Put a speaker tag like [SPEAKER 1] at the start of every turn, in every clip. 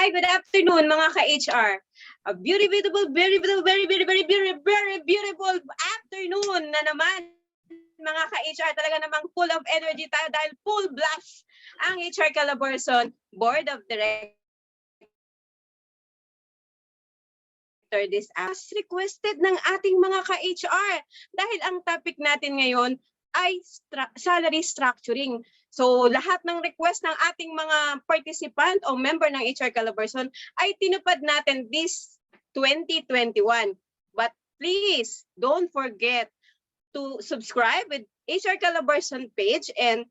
[SPEAKER 1] Hi, good afternoon mga ka-HR. A beautiful, very beautiful afternoon na naman mga ka-HR. Talaga namang full of energy tayo dahil full blast ang HR Calabarzon Board of Directors this as requested ng ating mga ka-HR dahil ang topic natin ngayon ay salary structuring. So lahat ng request ng ating mga participant o member ng HR Calabarzon ay tinupad natin this 2021. But please don't forget to subscribe with HR Calabarzon page and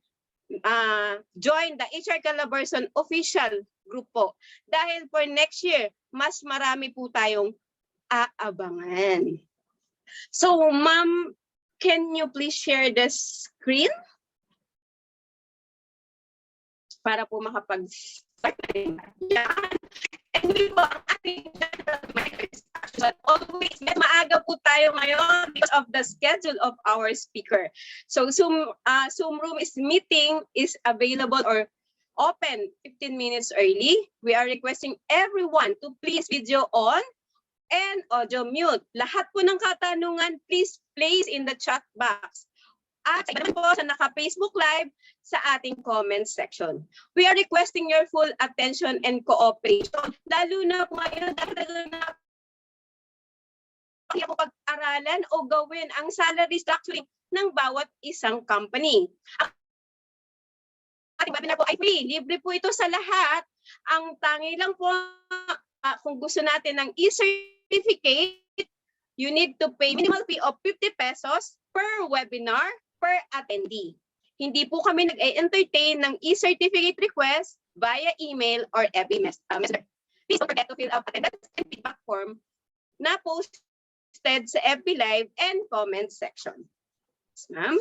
[SPEAKER 1] join the HR Calabarzon official group po. Dahil for next year, mas marami po tayong aabangan. So ma'am, can you please share the screen? Para po makapag-start na yan. And we po ang ating always, maaga po tayo ngayon because of the schedule of our speaker. So Zoom room meeting is available or open 15 minutes early. We are requesting everyone to please video on and audio mute. Lahat po ng katanungan, please place in the chat box. At sa po sa naka-Facebook Live sa ating comment section. We are requesting your full attention and cooperation. Lalo na po ngayon, dahil na pag-aralan o gawin ang salary structuring ng bawat isang company. Ating webinar po ay free. Libre po ito sa lahat. Ang tangi lang po, kung gusto natin ng e-certificate, you need to pay minimal fee of 50 pesos per webinar per attendee. Hindi po kami nag-entertain ng e-certificate request via email or FB messenger. Please don't forget to fill out attendance and feedback form na posted sa FB Live and comment section. Ma'am.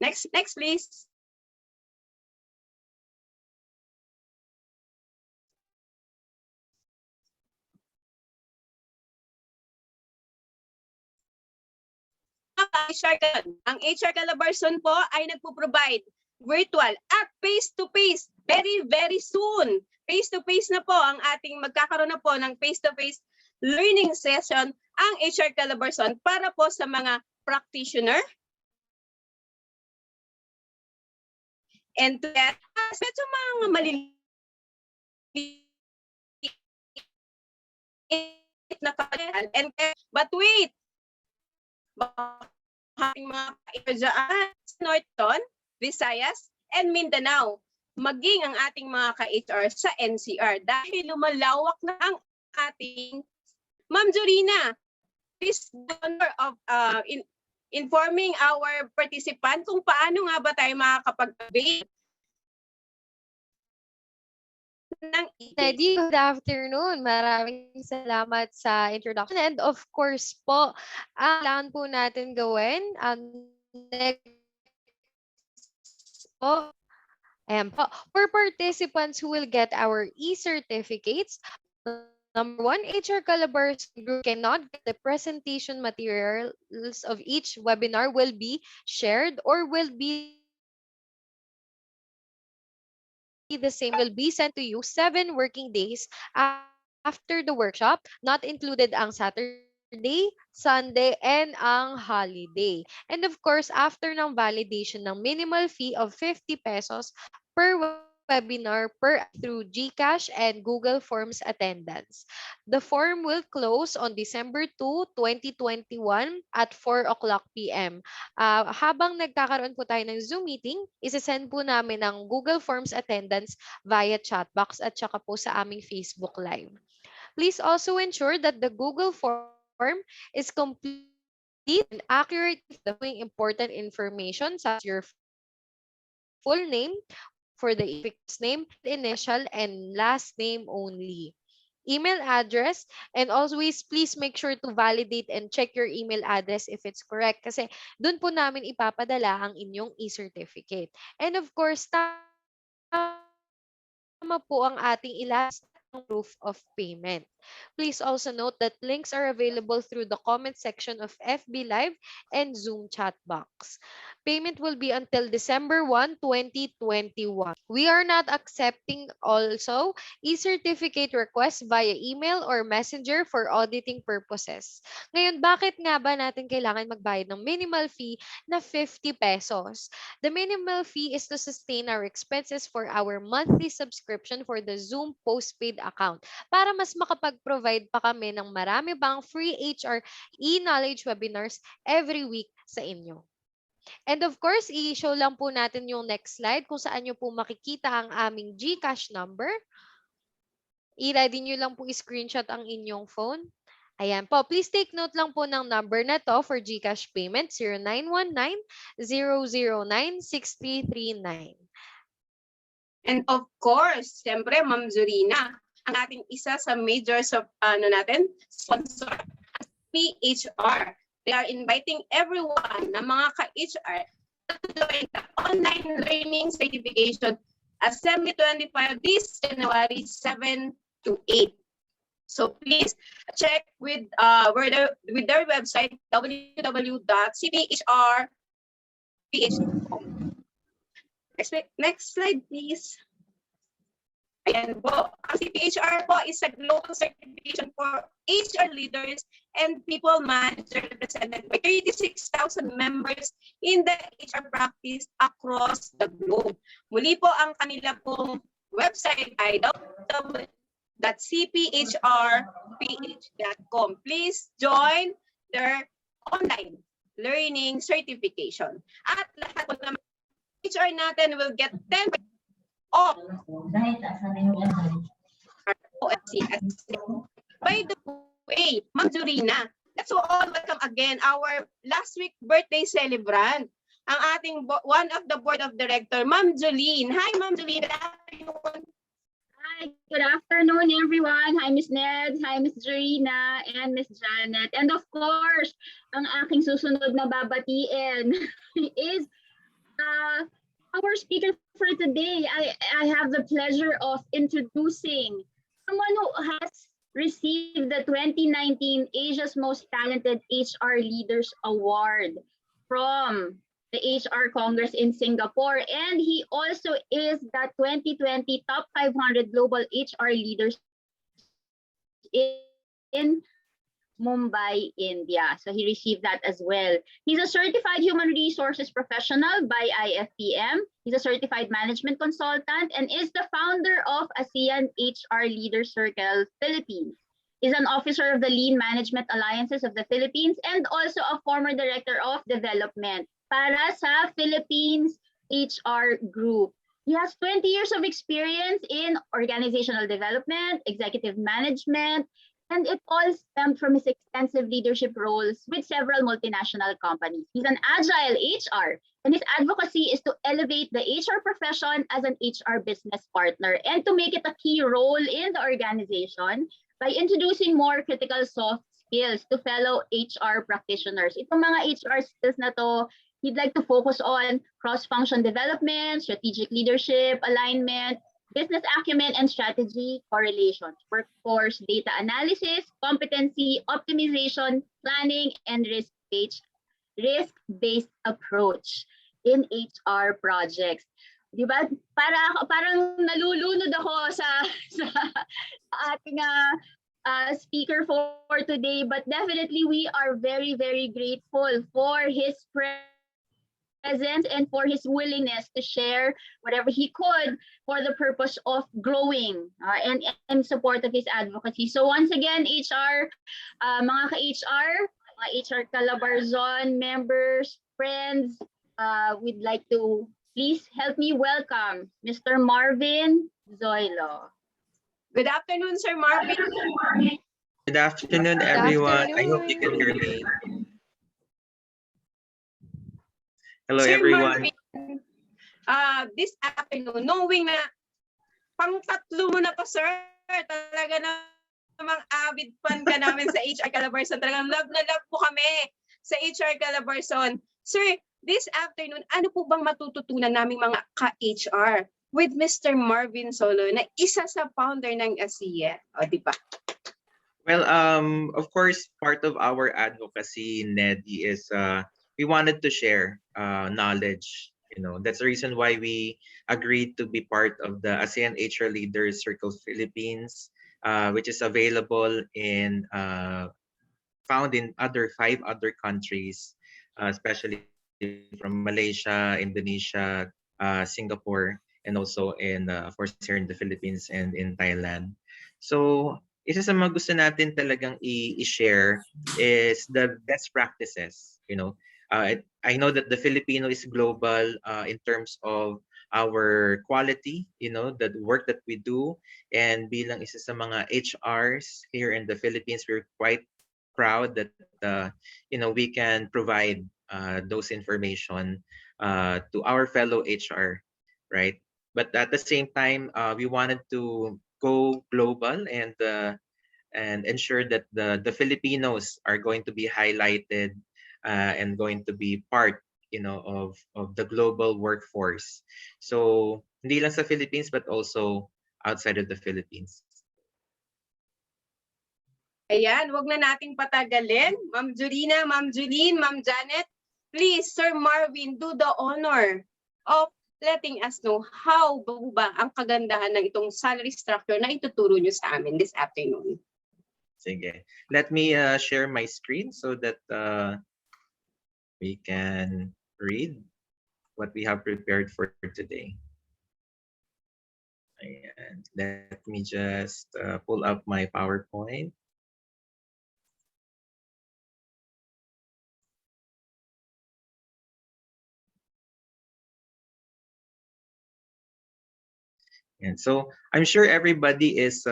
[SPEAKER 1] Next please. Ang HR Calabarzon po ay nagpo-provide virtual at face-to-face very soon. Face-to-face na po ang ating magkakaroon na po ng face-to-face learning session ang HR Calabarzon para po sa mga practitioner and to that, medyo mga maliliit na and but wait, ating mga ka-HR sa Norton, Visayas, and Mindanao, maging ang ating mga ka-HR sa NCR dahil lumalawak na ang ating Ma'am Jorina, please the honor of informing our participant kung paano nga ba tayo makakapag-avail ng
[SPEAKER 2] Teddy, good afternoon. Maraming salamat sa introduction. And of course po, ang kailangan po natin gawin, next po, ayan po, for participants who will get our e-certificates, number one, HR Calabarzon Group cannot get the presentation materials of each webinar will be shared or will be the same will be sent to you 7 working days after the workshop, not included ang Saturday, Sunday, and ang holiday. And of course, after ng validation ng minimal fee of 50 pesos per webinar through GCash and Google Forms attendance. The form will close on December 2, 2021 at 4 o'clock p.m. Habang nagkakaroon po tayo ng Zoom meeting, isasend po namin ang Google Forms attendance via chat box at saka po sa aming Facebook Live. Please also ensure that the Google form is complete and accurate with the following important information such as your full name, for the name, initial, and last name only. Email address, and always please make sure to validate and check your email address if it's correct kasi doon po namin ipapadala ang inyong e-certificate. And of course, tama po ang ating proof of payment. Please also note that links are available through the comment section of FB Live and Zoom chat box. Payment will be until December 1, 2021. We are not accepting also e-certificate requests via email or messenger for auditing purposes. Ngayon, bakit nga ba natin kailangan magbayad ng minimal fee na 50 pesos? The minimal fee is to sustain our expenses for our monthly subscription for the Zoom postpaid account para mas makapag-provide pa kami ng marami pang free HR e-knowledge webinars every week sa inyo. And of course, i-show lang po natin yung next slide kung saan nyo po makikita ang aming GCash number. I-ready nyo lang po i-screenshot ang inyong phone. Ayan po. Please take note lang po ng number na to for GCash payment, 0919-009-6339.
[SPEAKER 1] And of course, siyempre, Ma'am Zurina, ang ating isa sa majors of sponsor, PHR. They are inviting everyone na mga ka-HR to join the online learning certification Assembly 25 this January 7 to 8. So please check with their website www.cphr.ph.com. Next slide, please. Ayan po. Ang CPHR po is a global certification for HR leaders and people managers represented by 36,000 members in the HR practice across the globe. Muli po ang kanila pong website ay www.cphrph.com. Please join their online learning certification. At lahat po ng HR natin will get 10% off. By the way, Ma'am Zurina, let's all welcome again our last week birthday celebrant, ang ating one of the board of director, Ma'am Jolene. Hi, Ma'am Jolene.
[SPEAKER 3] Hi, good afternoon, everyone. Hi, Miss Ned. Hi, Miss Zurina and Miss Janet. And of course, ang aking susunod na babatiin is our speaker for today. I have the pleasure of introducing someone who has received the 2019 Asia's Most Talented HR Leaders Award from the HR Congress in Singapore. And he also is the 2020 Top 500 Global HR Leaders in Mumbai, India. So he received that as well. He's a certified human resources professional by IFPM. He's a certified management consultant and is the founder of ASEAN HR Leader Circle Philippines. He's an officer of the Lean Management Alliances of the Philippines and also a former director of development para sa Philippines HR Group. He has 20 years of experience in organizational development, executive management, and it all stemmed from his extensive leadership roles with several multinational companies. He's an agile HR, and his advocacy is to elevate the HR profession as an HR business partner and to make it a key role in the organization by introducing more critical soft skills to fellow HR practitioners. Itong mga HR skills na to, he'd like to focus on cross-function development, strategic leadership, alignment, business acumen and strategy correlations, workforce data analysis, competency, optimization, planning, and risk-based approach in HR projects. Di ba? Parang nalulunod ako sa ating speaker for today, but definitely we are very, very grateful for his presence and for his willingness to share whatever he could for the purpose of growing and in support of his advocacy. So once again, mga ka-HR, mga HR Calabarzon members, friends, we'd like to please help me welcome Mr. Marvin Zoilo.
[SPEAKER 1] Good afternoon, Sir Marvin.
[SPEAKER 4] Good afternoon, everyone. I hope you can hear me. Hello,
[SPEAKER 1] Sir
[SPEAKER 4] everyone.
[SPEAKER 1] Marvin, this afternoon, knowing na pang-tatlo mo na pa, sir, talaga namang avid fan ka namin sa HR Calabarzon. Talagang love na love po kami sa HR Calabarzon. Sir, this afternoon, ano po bang matututunan naming mga ka-HR with Mr. Marvin Zoilo na isa sa founder ng ASEA. O, di ba?
[SPEAKER 4] Well, of course, part of our advocacy, Neddy, is we wanted to share knowledge. That's the reason why we agreed to be part of the ASEAN HR Leaders Circle Philippines, which is available in found in five other countries, especially from Malaysia, Indonesia, Singapore, and also of course, here in the Philippines and in Thailand. So, isa sa mga gusto natin talagang i-share is the best practices. I know that the Filipino is global in terms of our quality, the work that we do, and bilang isa sa mga HRs here in the Philippines, we're quite proud that we can provide those information to our fellow HR, right? But at the same time, we wanted to go global and ensure that the Filipinos are going to be highlighted and going to be part of the global workforce. So hindi lang sa Philippines but also outside of the Philippines.
[SPEAKER 1] Ayan, wag na nating patagalin. Ma'am Julina, Ma'am Julene, Ma'am Janet, please, Sir Marvin, do the honor of letting us know how ba ang kagandahan ng itong salary structure na ituturo nyo sa amin this afternoon.
[SPEAKER 4] Sige. Let me share my screen so that we can read what we have prepared for today. Ayan. Let me just pull up my PowerPoint. And so I'm sure everybody is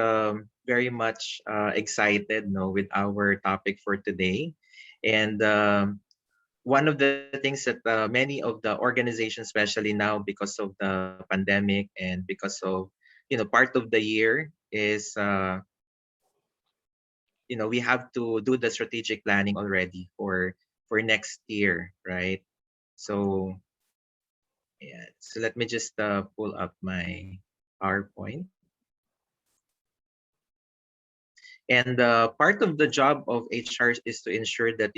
[SPEAKER 4] very much excited with our topic for today. And one of the things that many of the organizations, especially now because of the pandemic and because of part of the year is we have to do the strategic planning already for next year, right? So yeah, so let me just pull up my PowerPoint. And part of the job of HR is to ensure that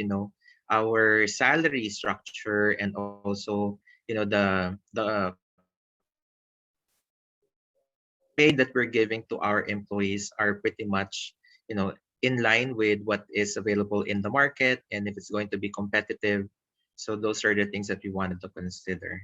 [SPEAKER 4] our salary structure and also the pay that we're giving to our employees are pretty much in line with what is available in the market and if it's going to be competitive. So those are the things that we wanted to consider.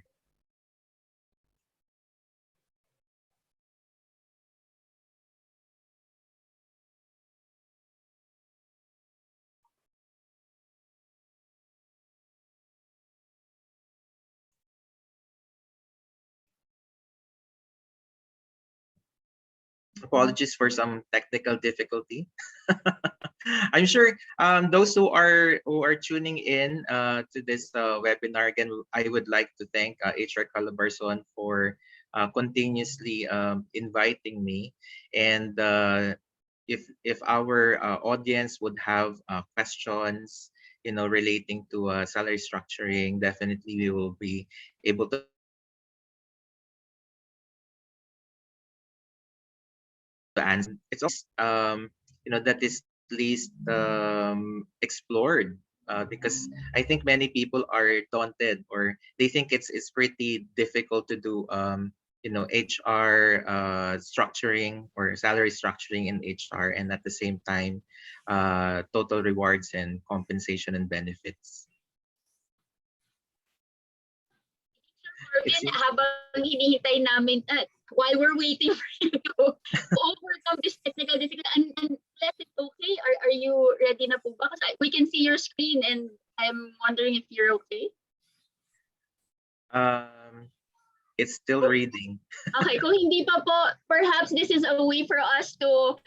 [SPEAKER 4] Apologies for some technical difficulty. I'm sure those who are tuning in to this webinar again, I would like to thank HR Calabarzon for continuously inviting me. And if our audience would have questions, relating to salary structuring, definitely we will be able to answer. It's also that is least explored because I think many people are daunted or they think it's pretty difficult to do HR structuring or salary structuring in HR and at the same time total rewards and compensation and benefits.
[SPEAKER 3] Marvin, habang hinihintay namin, while we're waiting for you to overcome this technical difficulty, unless it's okay, are you ready na po ba? Kasi we can see your screen and I'm wondering if you're okay.
[SPEAKER 4] It's still reading.
[SPEAKER 3] Okay, kung hindi pa po, perhaps this is a way for us to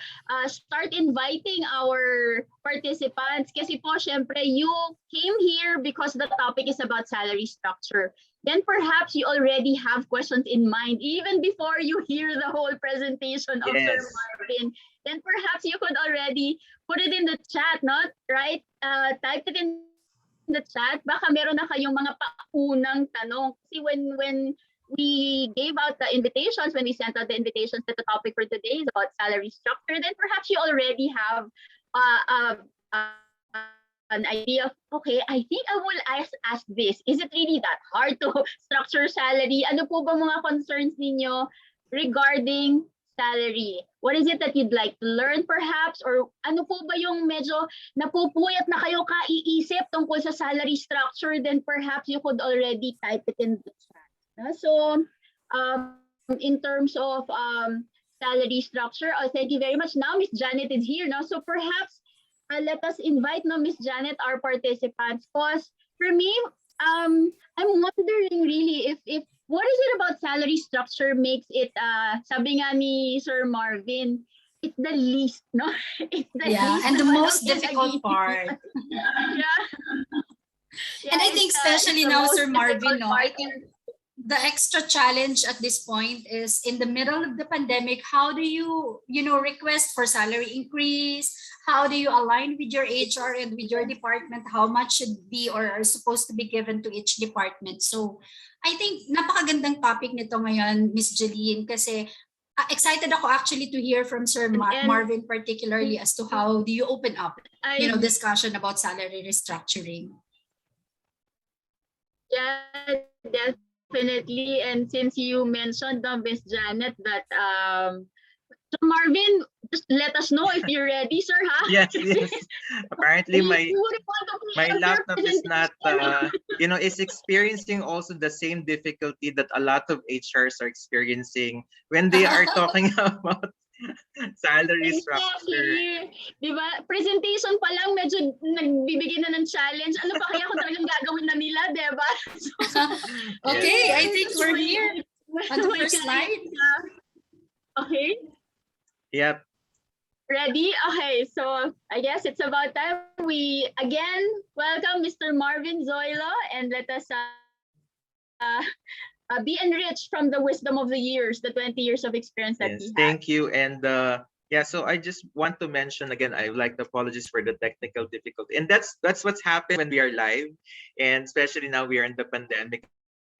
[SPEAKER 3] start inviting our participants. Kasi po, syempre, you came here because the topic is about salary structure. Then perhaps you already have questions in mind even before you hear the whole presentation of Sir Marvin. Then perhaps you could already put it in the chat, not right? Type it in the chat. Baka meron na kayong mga paunang tanong. Kasi when we gave out the invitations, when we sent out the invitations that the topic for today is about salary structure, then perhaps you already have uh, uh, an idea of, okay, I think I will ask this. Is it really that hard to structure salary? Ano po ba mga concerns ninyo regarding salary? What is it that you'd like to learn perhaps? Or ano po ba yung medyo napupuyat na kayo kaiisip tungkol sa salary structure? Then perhaps you could already type it in the chat. So in terms of salary structure, thank you very much. Now Miss Janet is here. No? So perhaps let us invite Miss Janet, our participants. Because for me, I'm wondering really if what is it about salary structure makes it, sabi nga ni Sir Marvin, it's the least, no? It's the least
[SPEAKER 5] and the
[SPEAKER 3] naman
[SPEAKER 5] most
[SPEAKER 3] ang
[SPEAKER 5] difficult
[SPEAKER 3] pinag-iisipan.
[SPEAKER 5] part.
[SPEAKER 3] Yeah.
[SPEAKER 5] And I think especially
[SPEAKER 3] it's the
[SPEAKER 5] now,
[SPEAKER 3] most
[SPEAKER 5] Sir Marvin,
[SPEAKER 3] difficult part.
[SPEAKER 5] the extra challenge at this point is in the middle of the pandemic, how do you request for salary increase? How do you align with your HR and with your department? How much should be or are supposed to be given to each department? So I think napakagandang topic nito ngayon, Miss Jeline, kasi excited ako actually to hear from Sir Marvin particularly as to how do you open up, discussion about salary restructuring.
[SPEAKER 3] Yeah, definitely. And since you mentioned, Miss Janet, that so Marvin, just let us know if you're ready, sir, huh?
[SPEAKER 4] Yes. Apparently my
[SPEAKER 3] my
[SPEAKER 4] laptop is not, is experiencing also the same difficulty that a lot of HRs are experiencing when they are talking about salary structure.
[SPEAKER 3] Di ba? Presentation pa lang, medyo nagbibigay na ng challenge. Ano pa kaya kung talagang gagawin na nila, di ba?
[SPEAKER 5] Okay, I think we're here on the first slide.
[SPEAKER 3] Okay.
[SPEAKER 4] Yep.
[SPEAKER 3] Ready? Okay, so I guess it's about time we again welcome Mr. Marvin Zoilo and let us be enriched from the wisdom of the years, the 20 years of experience that he has.
[SPEAKER 4] Thank you. And so I just want to mention again, I would like to apologize for the technical difficulty. And that's what's happened when we are live, and especially now we are in the pandemic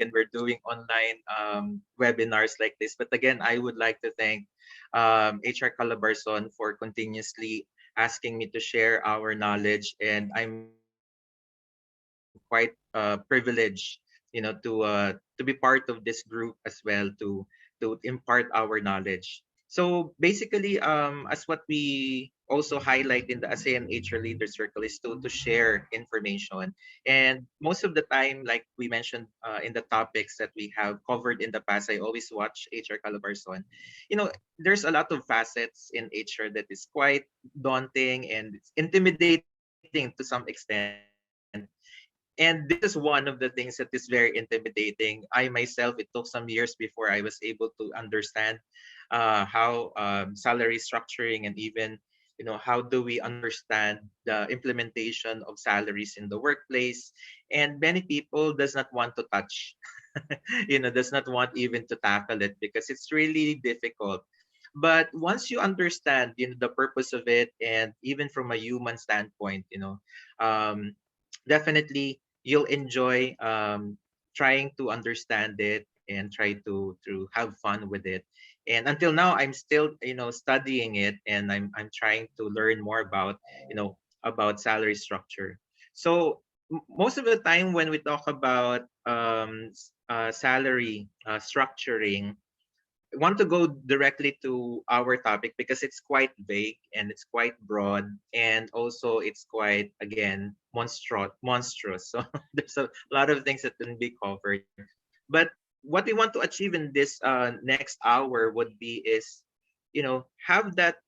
[SPEAKER 4] and we're doing online webinars like this. But again, I would like to thank HR Calabarzon for continuously asking me to share our knowledge, and I'm quite privileged, to be part of this group as well, to impart our knowledge. So basically, as what we also highlight in the ASEAN HR Leader Circle is to share information. And most of the time, like we mentioned in the topics that we have covered in the past, I always watch HR Calabarzon. There's a lot of facets in HR that is quite daunting and it's intimidating to some extent. And this is one of the things that is very intimidating. I myself, it took some years before I was able to understand how salary structuring, and even how do we understand the implementation of salaries in the workplace. And many people does not want to touch, does not want even to tackle it because it's really difficult. But once you understand the purpose of it, and even from a human standpoint, definitely you'll enjoy trying to understand it and try to have fun with it. And until now, I'm still studying it, and I'm trying to learn more about about salary structure. So most of the time when we talk about salary structuring, I want to go directly to our topic because it's quite vague and it's quite broad, and also it's quite, again, monstrous. So there's a lot of things that can be covered. But what we want to achieve in this next hour would be is, have that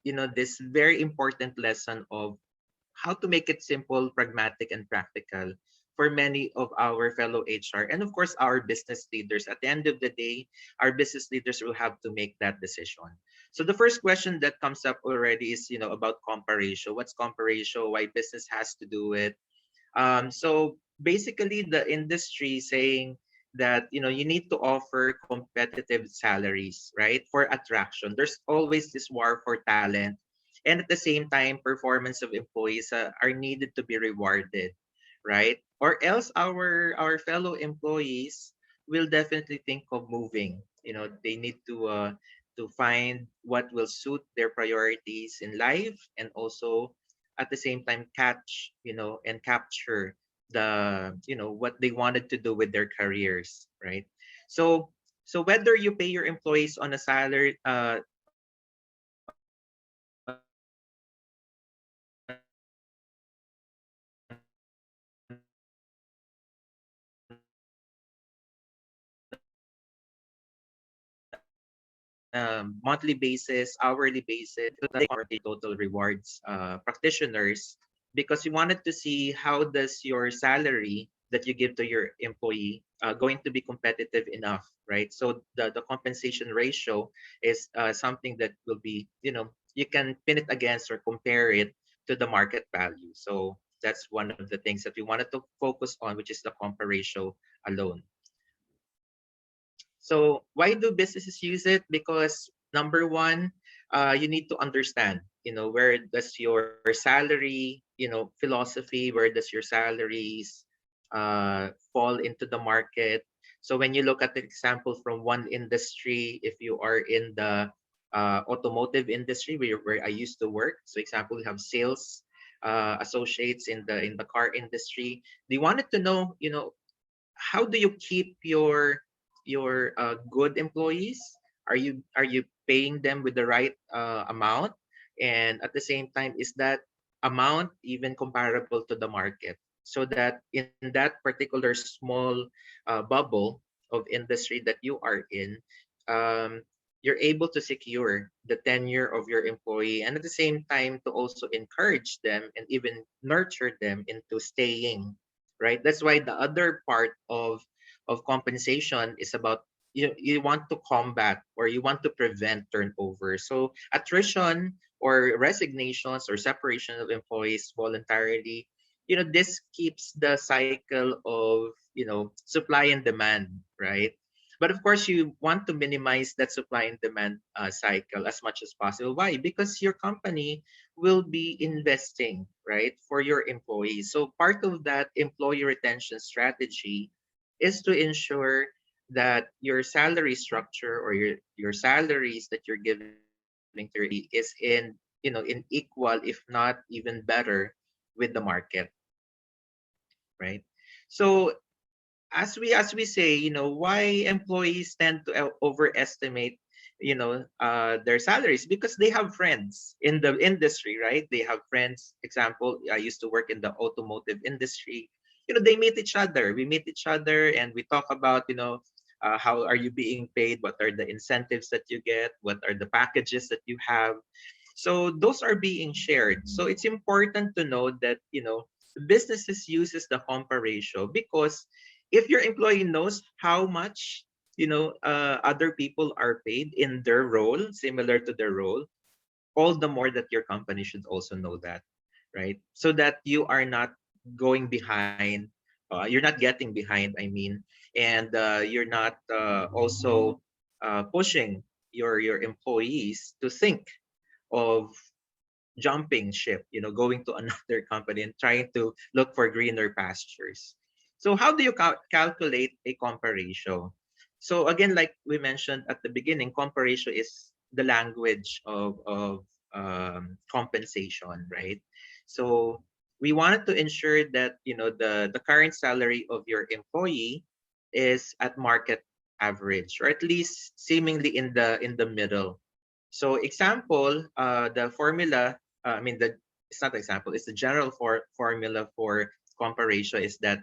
[SPEAKER 4] this very important lesson of how to make it simple, pragmatic, and practical for many of our fellow HR and of course our business leaders. At the end of the day, our business leaders will have to make that decision. So the first question that comes up already is, about Compa ratio. What's Compa ratio? Why business has to do it? So basically, the industry saying that you need to offer competitive salaries, right, for attraction. There's always this war for talent, and at the same time, performance of employees are needed to be rewarded, right? or else our fellow employees will definitely think of moving. They need to find what will suit their priorities in life, and also at the same time catch and capture what they wanted to do with their careers, right? So whether you pay your employees on a salary on a salary basis, or monthly basis, hourly basis, they are a total rewards practitioners, because we wanted to see how does your salary that you give to your employee going to be competitive enough, right? So the compensation ratio is something that will be, you can pin it against or compare it to the market value. So that's one of the things that we wanted to focus on, which is the compa ratio alone. So why do businesses use it? Because number one, you need to understand, where does your salary, philosophy, where does your salaries fall into the market. So when you look at the example from one industry, if you are in the automotive industry where I used to work, so example, we have sales associates in the car industry. They wanted to know, how do you keep your good employees? Are you paying them with the right amount? And at the same time, is that amount even comparable to the market? So that in that particular small bubble of industry that you are in, um, you're able to secure the tenure of your employee, and at the same time to also encourage them and even nurture them into staying, right? That's why the other part of compensation is about, you want to combat or you want to prevent turnover. So attrition or resignations or separation of employees voluntarily, this keeps the cycle of, supply and demand, right? But of course, you want to minimize that supply and demand cycle as much as possible. Why? Because your company will be investing, right, for your employees. So part of that employee retention strategy is to ensure that your salary structure or your salaries that you're giving to your employee is in equal, if not even better, with the market, right? So as we say, why employees tend to overestimate, their salaries, because they have friends in the industry, right? They have friends. Example, I used to work in the automotive industry. They meet each other. We meet each other and we talk about, how are you being paid? What are the incentives that you get? What are the packages that you have? So those are being shared. So it's important to know that, businesses uses the compa ratio, because if your employee knows how much, other people are paid in their role, similar to their role, all the more that your company should also know that, right? So that you are not going behind, you're not getting behind, I mean, and you're not also pushing your employees to think of jumping ship, going to another company and trying to look for greener pastures. So how do you calculate a compa ratio? So again, like we mentioned at the beginning, compa ratio is the language of compensation, right? So we wanted to ensure that, the current salary of your employee is at market average, or at least seemingly in the middle. So example, the formula, I mean, it's not example, it's the general formula for compa ratio is that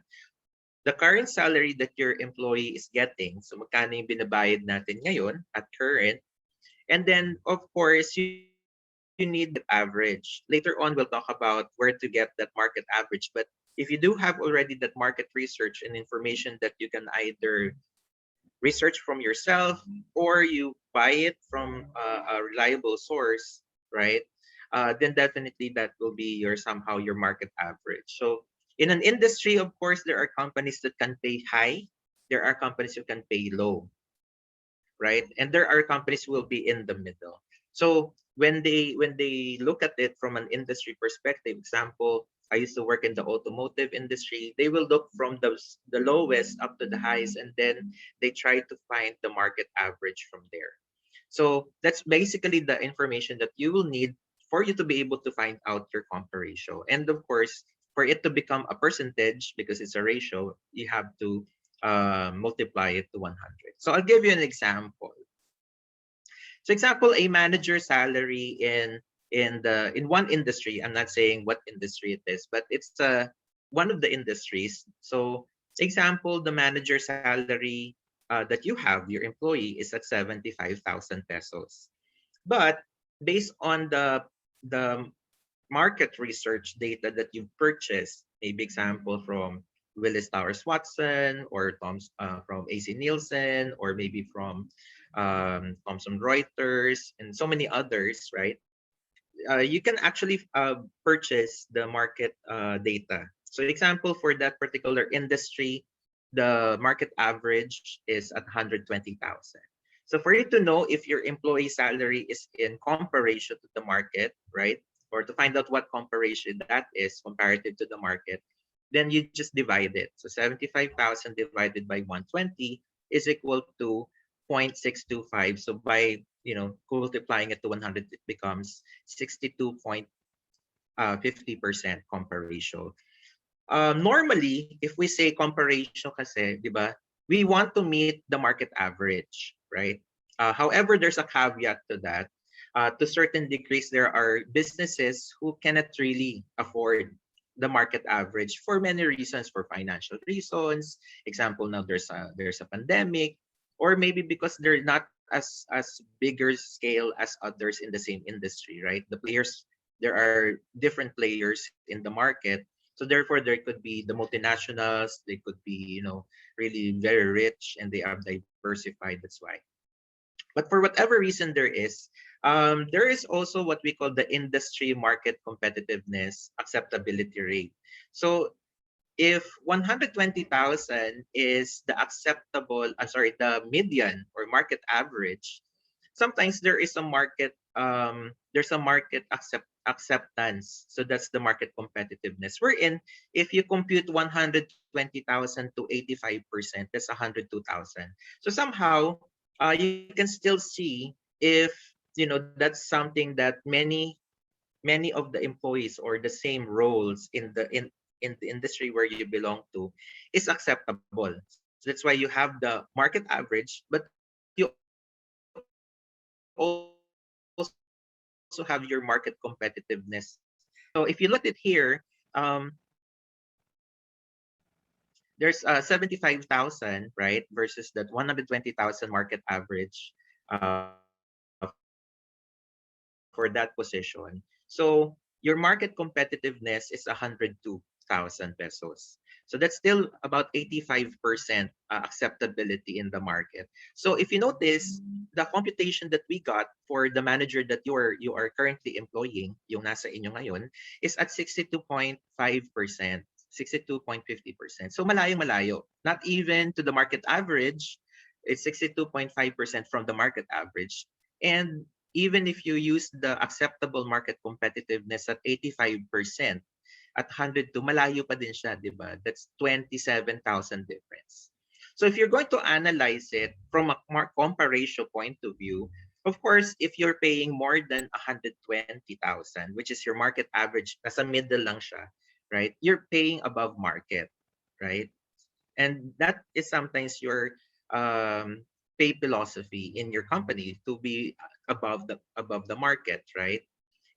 [SPEAKER 4] the current salary that your employee is getting, so magkano yung binabayad natin ngayon at current, and then of course you need the market average. Later on, we'll talk about where to get that market average, but if you do have already that market research and information that you can either research from yourself or you buy it from a reliable source, right? Then definitely that will be your somehow your market average. So in an industry, of course, there are companies that can pay high, there are companies who can pay low, right? And there are companies who will be in the middle. So when they look at it from an industry perspective, example, I used to work in the automotive industry. They will look from the lowest up to the highest, and then they try to find the market average from there. So that's basically the information that you will need for you to be able to find out your compa ratio. And of course, for it to become a percentage, because it's a ratio, you have to multiply it to 100. So I'll give you an example. So example, a manager salary in one industry. I'm not saying what industry it is, but it's one of the industries. So example, the manager salary that you have, your employee, is at 75,000 pesos. But based on the market research data that you've purchased, maybe example from Willis Towers Watson, or from AC Nielsen, or maybe from Thomson Reuters, and so many others, right? You can actually purchase the market data. So example, for that particular industry, the market average is at 120,000. So for you to know if your employee salary is in comparison to the market, right? Or to find out what comparison that is comparative to the market, then you just divide it. So 75,000 divided by 120 is equal to 0.625. So by multiplying it to 100, it becomes 62.50% compa ratio. Normally, if we say compa ratio kasi, di ba, we want to meet the market average, right? However, there's a caveat to that. To certain degrees, there are businesses who cannot really afford the market average for many reasons, for financial reasons. Example, now there's a pandemic, or maybe because they're not as bigger scale as others in the same industry, right? There are different players in the market. So therefore, there could be the multinationals. They could be, really very rich, and they are diversified. That's why. But for whatever reason there is also what we call the industry market competitiveness acceptability rate. So if 120,000 is the the median or market average, sometimes there's a market acceptance. So that's the market competitiveness. Wherein if you compute 120,000 to 85%, that's 102,000. So somehow you can still see if that's something that many of the employees or the same roles in the industry where you belong to is acceptable. So that's why you have the market average, but you also have your market competitiveness. So if you look at it here, um, there's 75,000, right, versus that 120,000 market average for that position. So your market competitiveness is 102,000 pesos. So that's still about 85% acceptability in the market. So if you notice, the computation that we got for the manager that you are currently employing, yung nasa inyo ngayon, is at 62.5%. 62.50%. So malayong malayo. Not even to the market average, it's 62.5% from the market average. And even if you use the acceptable market competitiveness at 85%, at 102, malayo pa din siya, di ba? That's 27,000 difference. So if you're going to analyze it from a compa ratio point of view, of course, if you're paying more than 120,000, which is your market average, nasa middle lang siya, right? You're paying above market, right? And that is sometimes your pay philosophy in your company, to be above the market, right?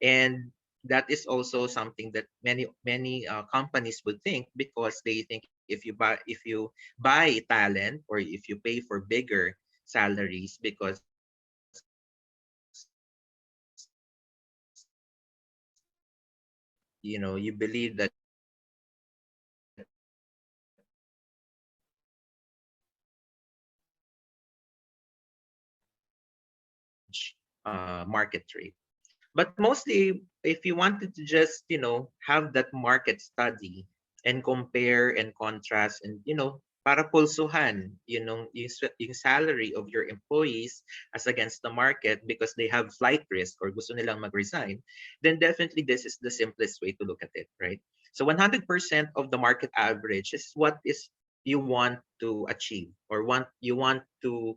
[SPEAKER 4] And that is also something that many companies would think, because they think if you buy talent, or if you pay for bigger salaries, because you believe that market rate. But mostly, if you wanted to just, have that market study and compare and contrast, and, para pulsuhan, yung salary of your employees as against the market, because they have flight risk or gusto nilang mag-resign, then definitely this is the simplest way to look at it, right? So 100% of the market average is what is you want to achieve or want to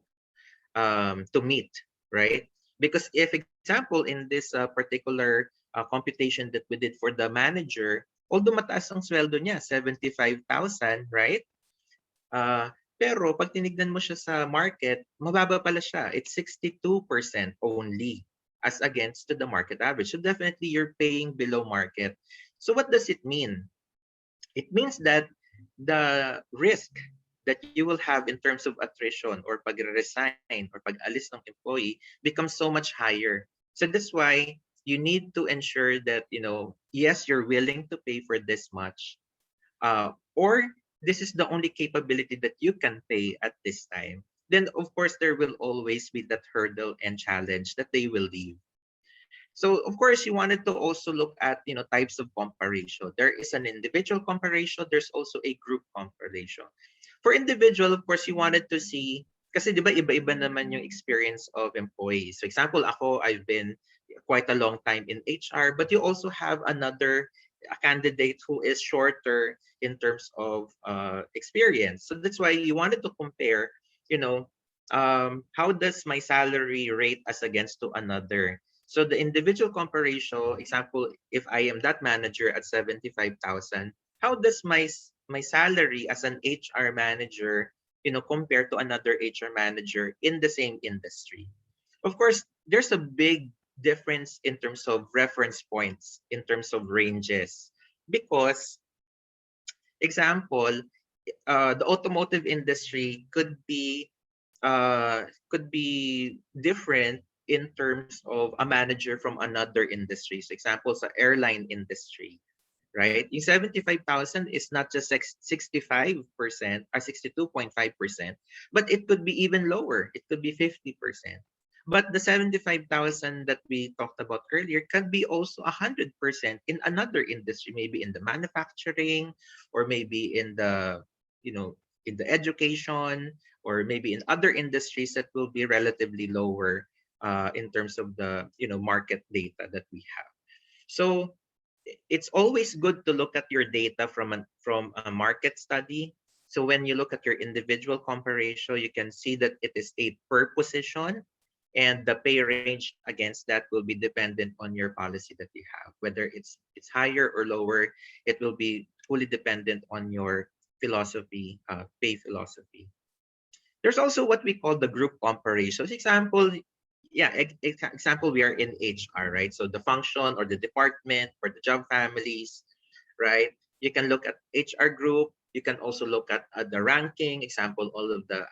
[SPEAKER 4] meet, right? Because if example in this particular computation that we did for the manager, although mataas ang sweldo niya, 75,000, right? Pero pag tinignan mo siya sa market, mababa pala siya. It's 62% only as against to the market average. So definitely you're paying below market. So what does it mean? It means that the risk that you will have in terms of attrition or pag-resign or pag-alis ng employee becomes so much higher. So that's why you need to ensure that, yes, you're willing to pay for this much, or this is the only capability that you can pay at this time. Then of course there will always be that hurdle and challenge that they will leave. So of course you wanted to also look at types of compa ratio. There is an individual compa ratio. There's also a group compa ratio. For individual, of course, you wanted to see kasi 'di ba iba-iba naman yung experience of employees. So example, ako I've been quite a long time in HR, but you also have another a candidate who is shorter in terms of experience. So that's why you wanted to compare, how does my salary rate as against to another. So the individual compa ratio, example, if I am that manager at 75,000, how does my salary as an HR manager, compare to another HR manager in the same industry? Of course, there's a big difference in terms of reference points, in terms of ranges, because example, the automotive industry could be different in terms of a manager from another industry. So example sa airline industry, right? Yung 75,000 is not just 65% or 62.5%, but it could be even lower. It could be 50%. But the 75,000 that we talked about earlier can be also 100% in another industry, maybe in the manufacturing, or maybe in the education, or maybe in other industries that will be relatively lower in terms of the market data that we have. So it's always good to look at your data from a market study. So when you look at your individual compa ratio, you can see that it is a per position, and the pay range against that will be dependent on your policy that you have. Whether it's higher or lower, it will be fully dependent on your philosophy, pay philosophy. There's also what we call the group compa ratios. Example, example, we are in HR, right? So the function or the department or the job families, right? You can look at HR group. You can also look at the ranking. Example, all of the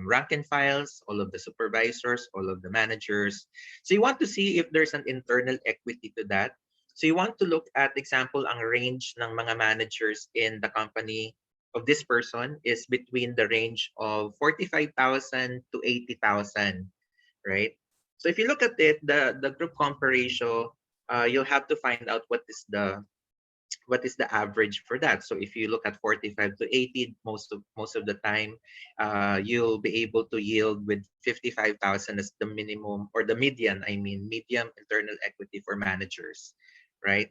[SPEAKER 4] rank and files, all of the supervisors, all of the managers. So you want to see if there's an internal equity to that. So you want to look at example, ang range ng mga managers in the company of this person is between the range of 45,000 to 80,000, right? So if you look at it, the group compa ratio, you'll have to find out what is the average for that. So if you look at 45 to 80, most of the time, you'll be able to yield with 55,000 as the minimum, or the median. I mean, medium internal equity for managers, right?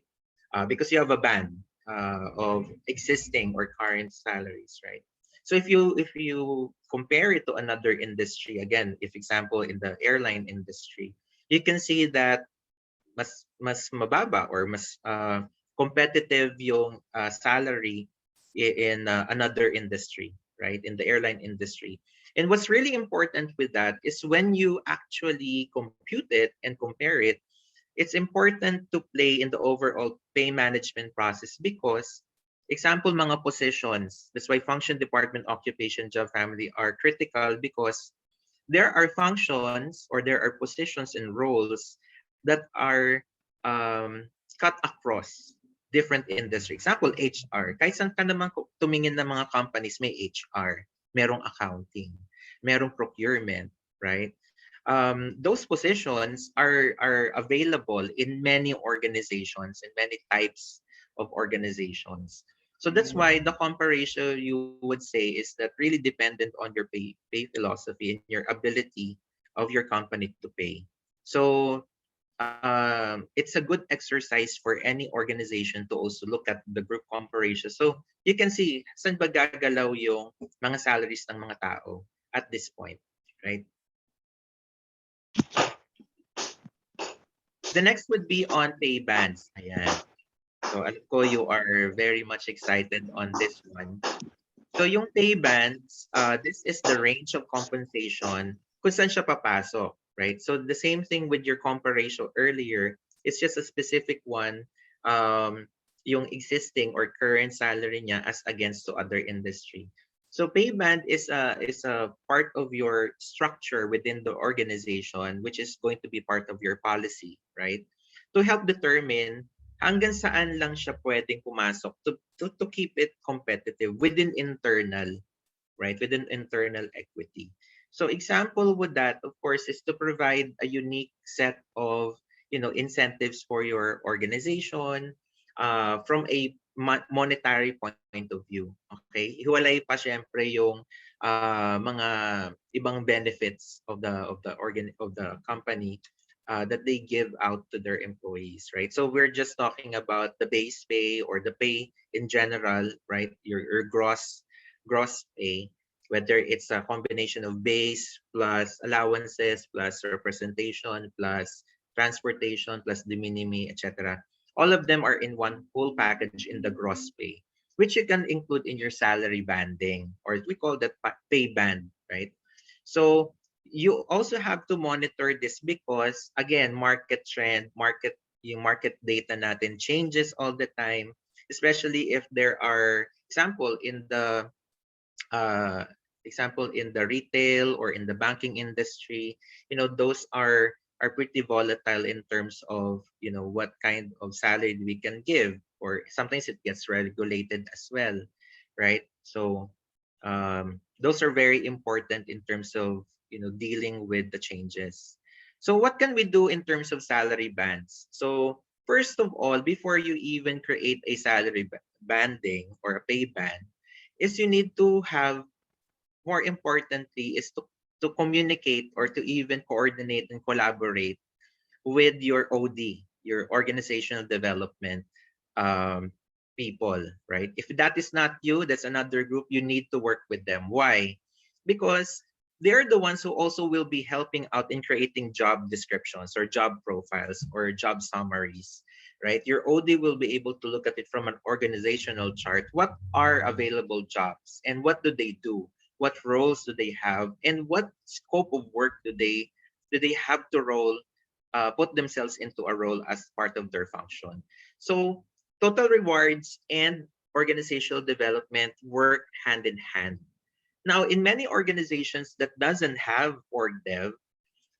[SPEAKER 4] Because you have a band of existing or current salaries, right? So if you compare it to another industry, again, if example in the airline industry, you can see that mas mababa or mas competitive yung salary in another industry, right? In the airline industry. And what's really important with that is when you actually compute it and compare it, it's important to play in the overall pay management process because, example, mga positions, that's why function, department, occupation, job, family are critical because there are functions or there are positions and roles that are cut across different industry. Example, HR. Kahit saan ka naman tumingin ng mga companies, may HR, merong accounting, merong procurement, right? Those positions are available in many organizations, in many types of organizations. So that's why the compa ratio, you would say, is that really dependent on your pay philosophy and your ability of your company to pay. So it's a good exercise for any organization to also look at the group compa ratio. So you can see saan ba gagalaw yung mga salaries ng mga tao at this point, right? The next would be on pay bands. Ayan. So alam ko you are very much excited on this one. So yung pay bands, this is the range of compensation kung saan siya papasok, right? So the same thing with your compa ratio earlier, it's just a specific one, yung existing or current salary niya as against to other industry. So pay band is a part of your structure within the organization, which is going to be part of your policy, right? To help determine hanggang saan lang siya pwedeng pumasok to keep it competitive within internal, right? Within internal equity. So example with that, of course, is to provide a unique set of, incentives for your organization from a monetary point of view. Okay? Hiwalay pa syempre yung mga ibang benefits of the company that they give out to their employees, right? So we're just talking about the base pay or the pay in general, right? Your gross pay, whether it's a combination of base plus allowances plus representation plus transportation plus de minimis, etc. All of them are in one whole package in the gross pay, which you can include in your salary banding, or we call that pay band, right? So you also have to monitor this because again, market trend, yung market data natin changes all the time, especially if there are uh, example in the retail or in the banking industry, those are pretty volatile in terms of what kind of salary we can give, or sometimes it gets regulated as well, right? So those are very important in terms of dealing with the changes. So what can we do in terms of salary bands? So first of all, before you even create a salary banding or a pay band, is you need to have, more importantly, is to communicate or to even coordinate and collaborate with your OD, your organizational development um, people, right? If that is not you, that's another group, you need to work with them. Why? Because they're the ones who also will be helping out in creating job descriptions or job profiles or job summaries, right? Your OD will be able to look at it from an organizational chart. What are available jobs and what do they do? What roles do they have? And what scope of work do they have to put themselves into a role as part of their function? So total rewards and organizational development work hand in hand. Now, in many organizations that doesn't have org dev,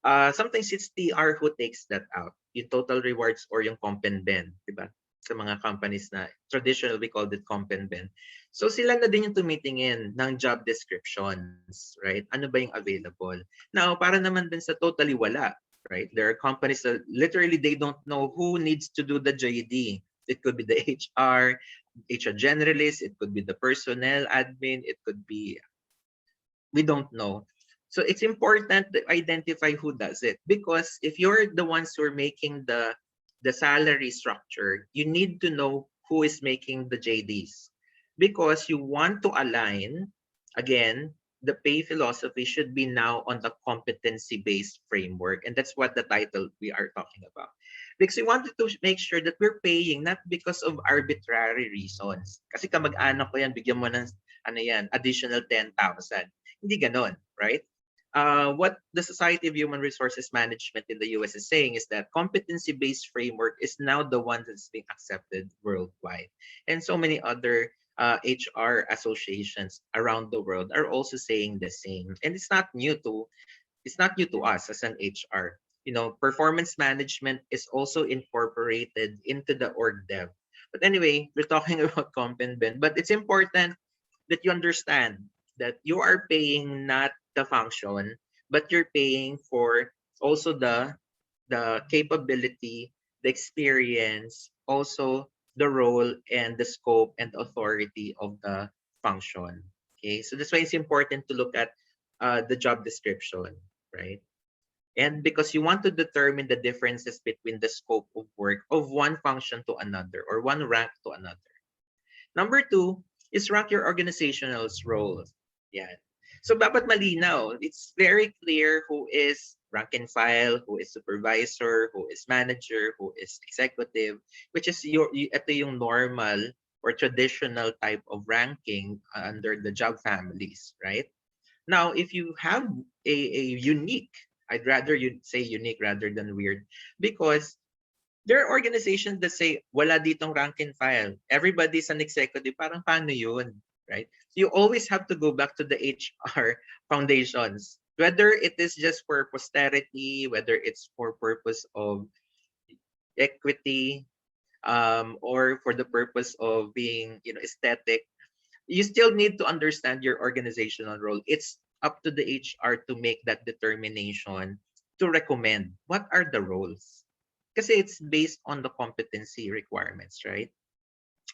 [SPEAKER 4] sometimes it's TR who takes that out, yung total rewards or yung comp and ben, di ba? Sa mga companies na traditional, we call it comp and ben. So sila na din yung tumitingin ng job descriptions, right? Ano ba yung available? Now, para naman din sa totally wala, right? There are companies that literally they don't know who needs to do the JD. It could be the HR generalist, it could be the personnel admin, it could be, we don't know. So it's important to identify who does it, because if you're the ones who are making the salary structure, you need to know who is making the JDs, because you want to align. Again, the pay philosophy should be now on the competency-based framework, and that's what the title we are talking about. Because we wanted to make sure that we're paying not because of arbitrary reasons. Kasi kamag-anak ko yan, bigyan mo ng additional 10,000. Hindi ganon, right? What the Society of Human Resources Management in the US is saying is that competency-based framework is now the one that's being accepted worldwide. And so many other HR associations around the world are also saying the same. And it's not new to us as an HR. Performance management is also incorporated into the org dev. But anyway, we're talking about comp and ben, but it's important that you understand that you are paying not the function, but you're paying for also the capability, the experience, also the role and the scope and authority of the function. Okay, so that's why it's important to look at the job description, right? And because you want to determine the differences between the scope of work of one function to another or one rank to another. Number two is rank your organizational role. Yeah. So dapat malinaw. It's very clear who is rank and file, who is supervisor, who is manager, who is executive, which is ito yung normal or traditional type of ranking under the job families, right? Now, if you have a unique, I'd rather you say unique rather than weird, because there are organizations that say, wala ditong rank and file. Everybody's an executive. Parang paano yun? Right? So you always have to go back to the HR foundations. Whether it is just for posterity, whether it's for purpose of equity, or for the purpose of being, aesthetic, you still need to understand your organizational role. It's up to the HR to make that determination to recommend what are the roles. Because it's based on the competency requirements, right?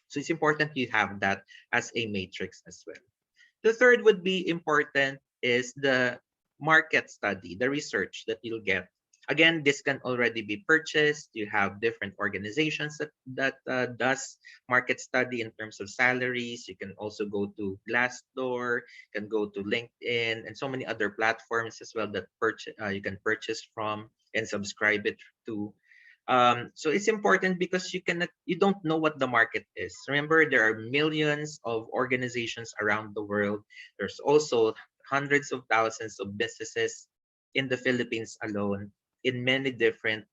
[SPEAKER 4] So it's important you have that as a matrix as well. The third would be important is the market study, the research that you'll get. Again, this can already be purchased. You have different organizations that does market study in terms of salaries. You can also go to Glassdoor, can go to LinkedIn, and so many other platforms as well that you can purchase from and subscribe it to. So it's important because you don't know what the market is. Remember, there are millions of organizations around the world. There's also hundreds of thousands of businesses in the Philippines alone, in many different,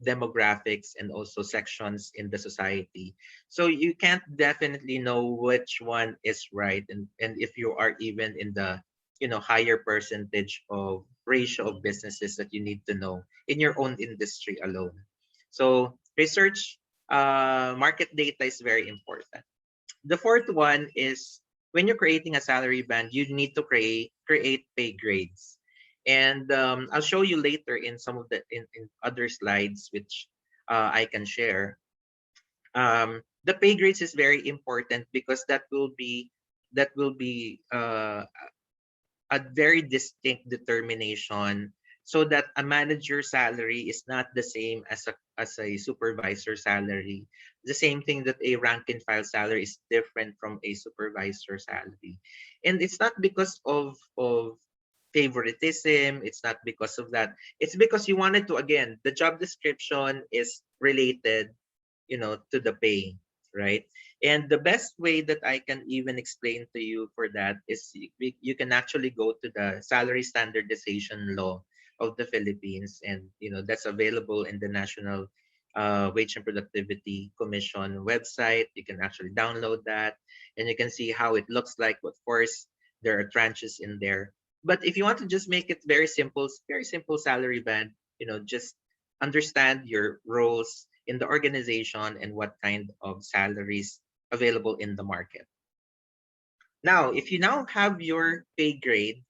[SPEAKER 4] demographics and also sections in the society. So you can't definitely know which one is right, and if you are even in the, higher percentage of ratio of businesses that you need to know in your own industry alone. So research, market data is very important. The fourth one is when you're creating a salary band, you need to create pay grades. And I'll show you later in some of the in other slides which I can share. The pay grades is very important because that will be a very distinct determination so that a manager salary is not the same as a supervisor salary. The same thing that a rank and file salary is different from a supervisor salary. And it's not because of favoritism, it's not because of that. It's because you wanted to, again, the job description is related, to the pay, right? And the best way that I can even explain to you for that is you can actually go to the salary standardization law of the Philippines, and that's available in the National Wage and Productivity Commission website. You can actually download that, and you can see how it looks like. Of course, there are tranches in there. But if you want to just make it very simple salary band, just understand your roles in the organization and what kind of salaries available in the market. Now, if you now have your pay grade,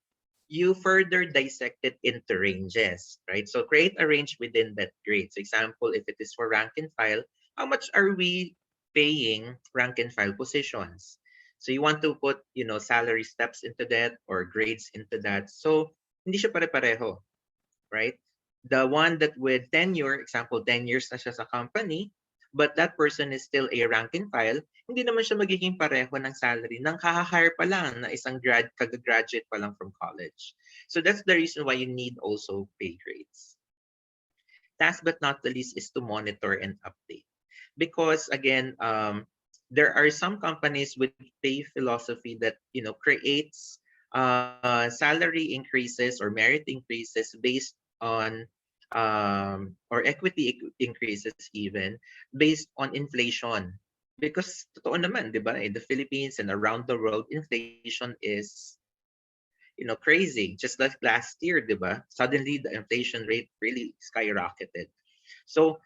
[SPEAKER 4] you further dissect it into ranges, right? So create a range within that grade. So example, if it is for rank and file, how much are we paying rank and file positions? So you want to put, salary steps into that or grades into that. So hindi siya pare-pareho, right? The one that with tenure, example, 10 years na siya sa company, but that person is still a rank and file, hindi naman siya magiging pareho ng salary ng kaka-hire pa lang na isang kag-graduate pa lang from college. So that's the reason why you need also pay grades. Last but not the least is to monitor and update. Because again, there are some companies with pay philosophy that, creates salary increases or merit increases based on or equity increases even based on inflation. Because totoo naman, di ba, in the Philippines and around the world, inflation is, crazy. Just like last year, di ba? Suddenly the inflation rate really skyrocketed. So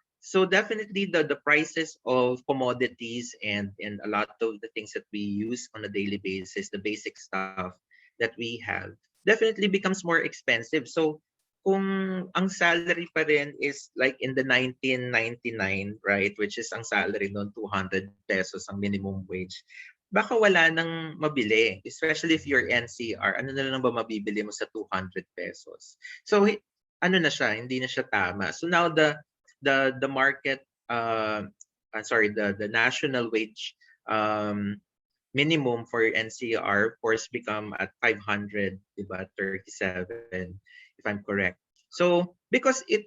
[SPEAKER 4] definitely the prices of commodities and a lot of the things that we use on a daily basis, the basic stuff that we have, definitely becomes more expensive. So kung ang salary pa rin is like in the 1999, right, which is ang salary noon 200 pesos ang minimum wage, baka wala nang mabili, especially if you're NCR. Ano na lang ba mabibili mo sa 200 pesos? So ano na siya, hindi na siya tama. So now the market sorry, the national wage um minimum for NCR of course become at 500, diba? 37 if I'm correct. So because it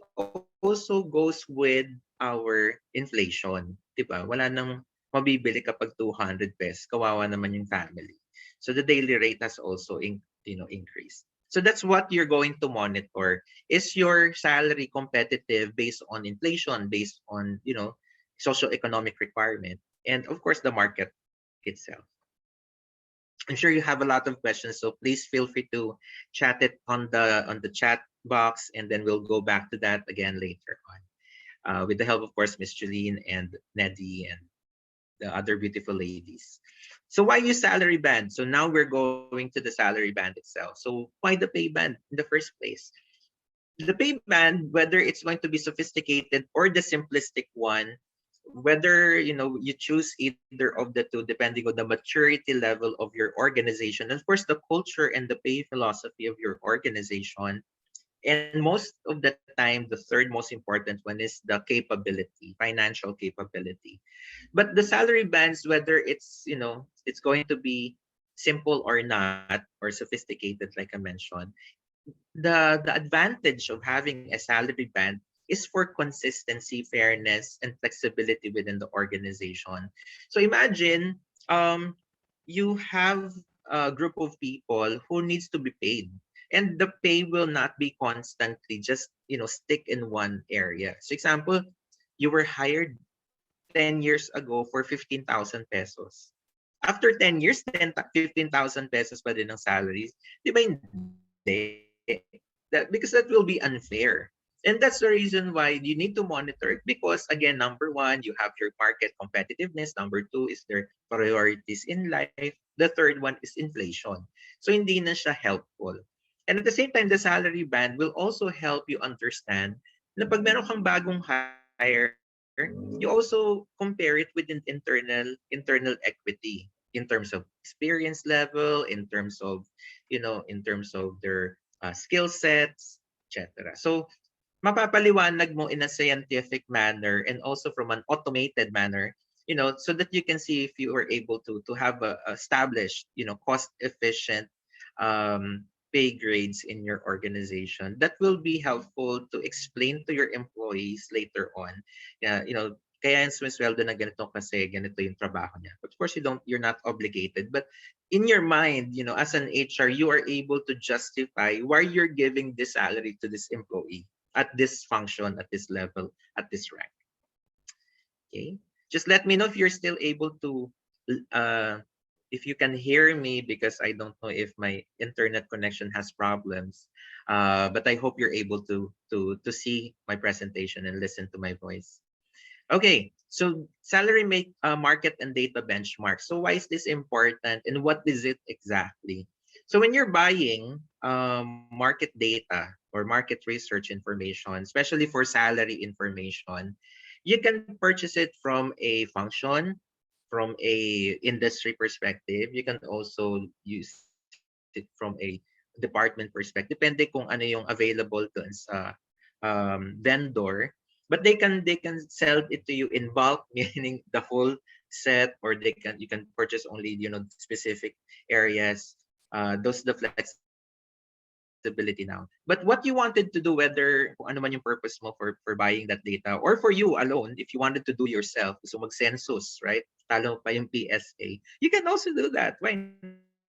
[SPEAKER 4] also goes with our inflation, diba? Wala nang mabibili kapag 200 pesos. Kawawa naman yung family. So the daily rate has also increased. So that's what you're going to monitor. Is your salary competitive based on inflation, based on, socioeconomic requirement, and of course the market itself. I'm sure you have a lot of questions, so please feel free to chat it on the chat box, and then we'll go back to that again later on. With the help, of course, Miss Julene and Neddy and the other beautiful ladies. So why use salary band? So now we're going to the salary band itself. So why the pay band in the first place? The pay band, whether it's going to be sophisticated or the simplistic one, whether you choose either of the two depending on the maturity level of your organization, and of course the culture and the pay philosophy of your organization. And most of the time, the third most important one is the capability, financial capability. But the salary bands, whether it's going to be simple or not, or sophisticated, like I mentioned, the advantage of having a salary band is for consistency, fairness, and flexibility within the organization. So imagine you have a group of people who needs to be paid, and the pay will not be constantly just stick in one area. So example, you were hired 10 years ago for 15,000 pesos. After 10 years, 15,000 pesos pa din ang salaries. Di ba hindi? Because that will be unfair. And that's the reason why you need to monitor it, because again, number one, you have your market competitiveness. Number two is their priorities in life. The third one is inflation. So hindi na siya helpful. And at the same time, the salary band will also help you understand na pag meron kang bagong hire, you also compare it with an internal equity in terms of experience level, in terms of their skill sets, etc. So mapapaliwanag mo in a scientific manner and also from an automated manner, so that you can see if you are able to have a established, cost efficient pay grades in your organization. That will be helpful to explain to your employees later on. Kaya yung sumisweldo na ganito kasi ganito yung trabaho niya. Of course, you're not obligated, but in your mind, as an HR, you are able to justify why you're giving this salary to this employee at this function, at this level, at this rank. Okay, just let me know if you're still able to if you can hear me, because I don't know if my internet connection has problems. But I hope you're able to see my presentation and listen to my voice. Okay, so market and data benchmark. So why is this important and what is it exactly? So when you're buying market data or market research information, especially for salary information, you can purchase it from a function, from a industry perspective. You can also use it from a department perspective. Depende kung ano yung available to sa vendor. But they can sell it to you in bulk, meaning the full set, or you can purchase only specific areas. Those the flexibility now. But what you wanted to do, whether kung ano man yung purpose mo for buying that data, or for you alone, if you wanted to do yourself, so mag-census, right? Talo pa yung PSA. You can also do that. Why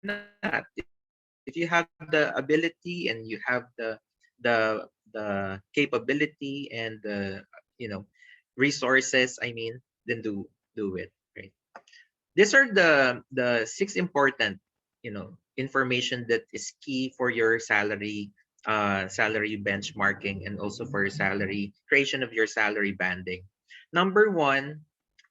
[SPEAKER 4] not? If you have the ability and you have the capability and the resources, then do it, right? These are the 6 important information that is key for your salary benchmarking, and also for your salary creation of your salary banding. Number 1,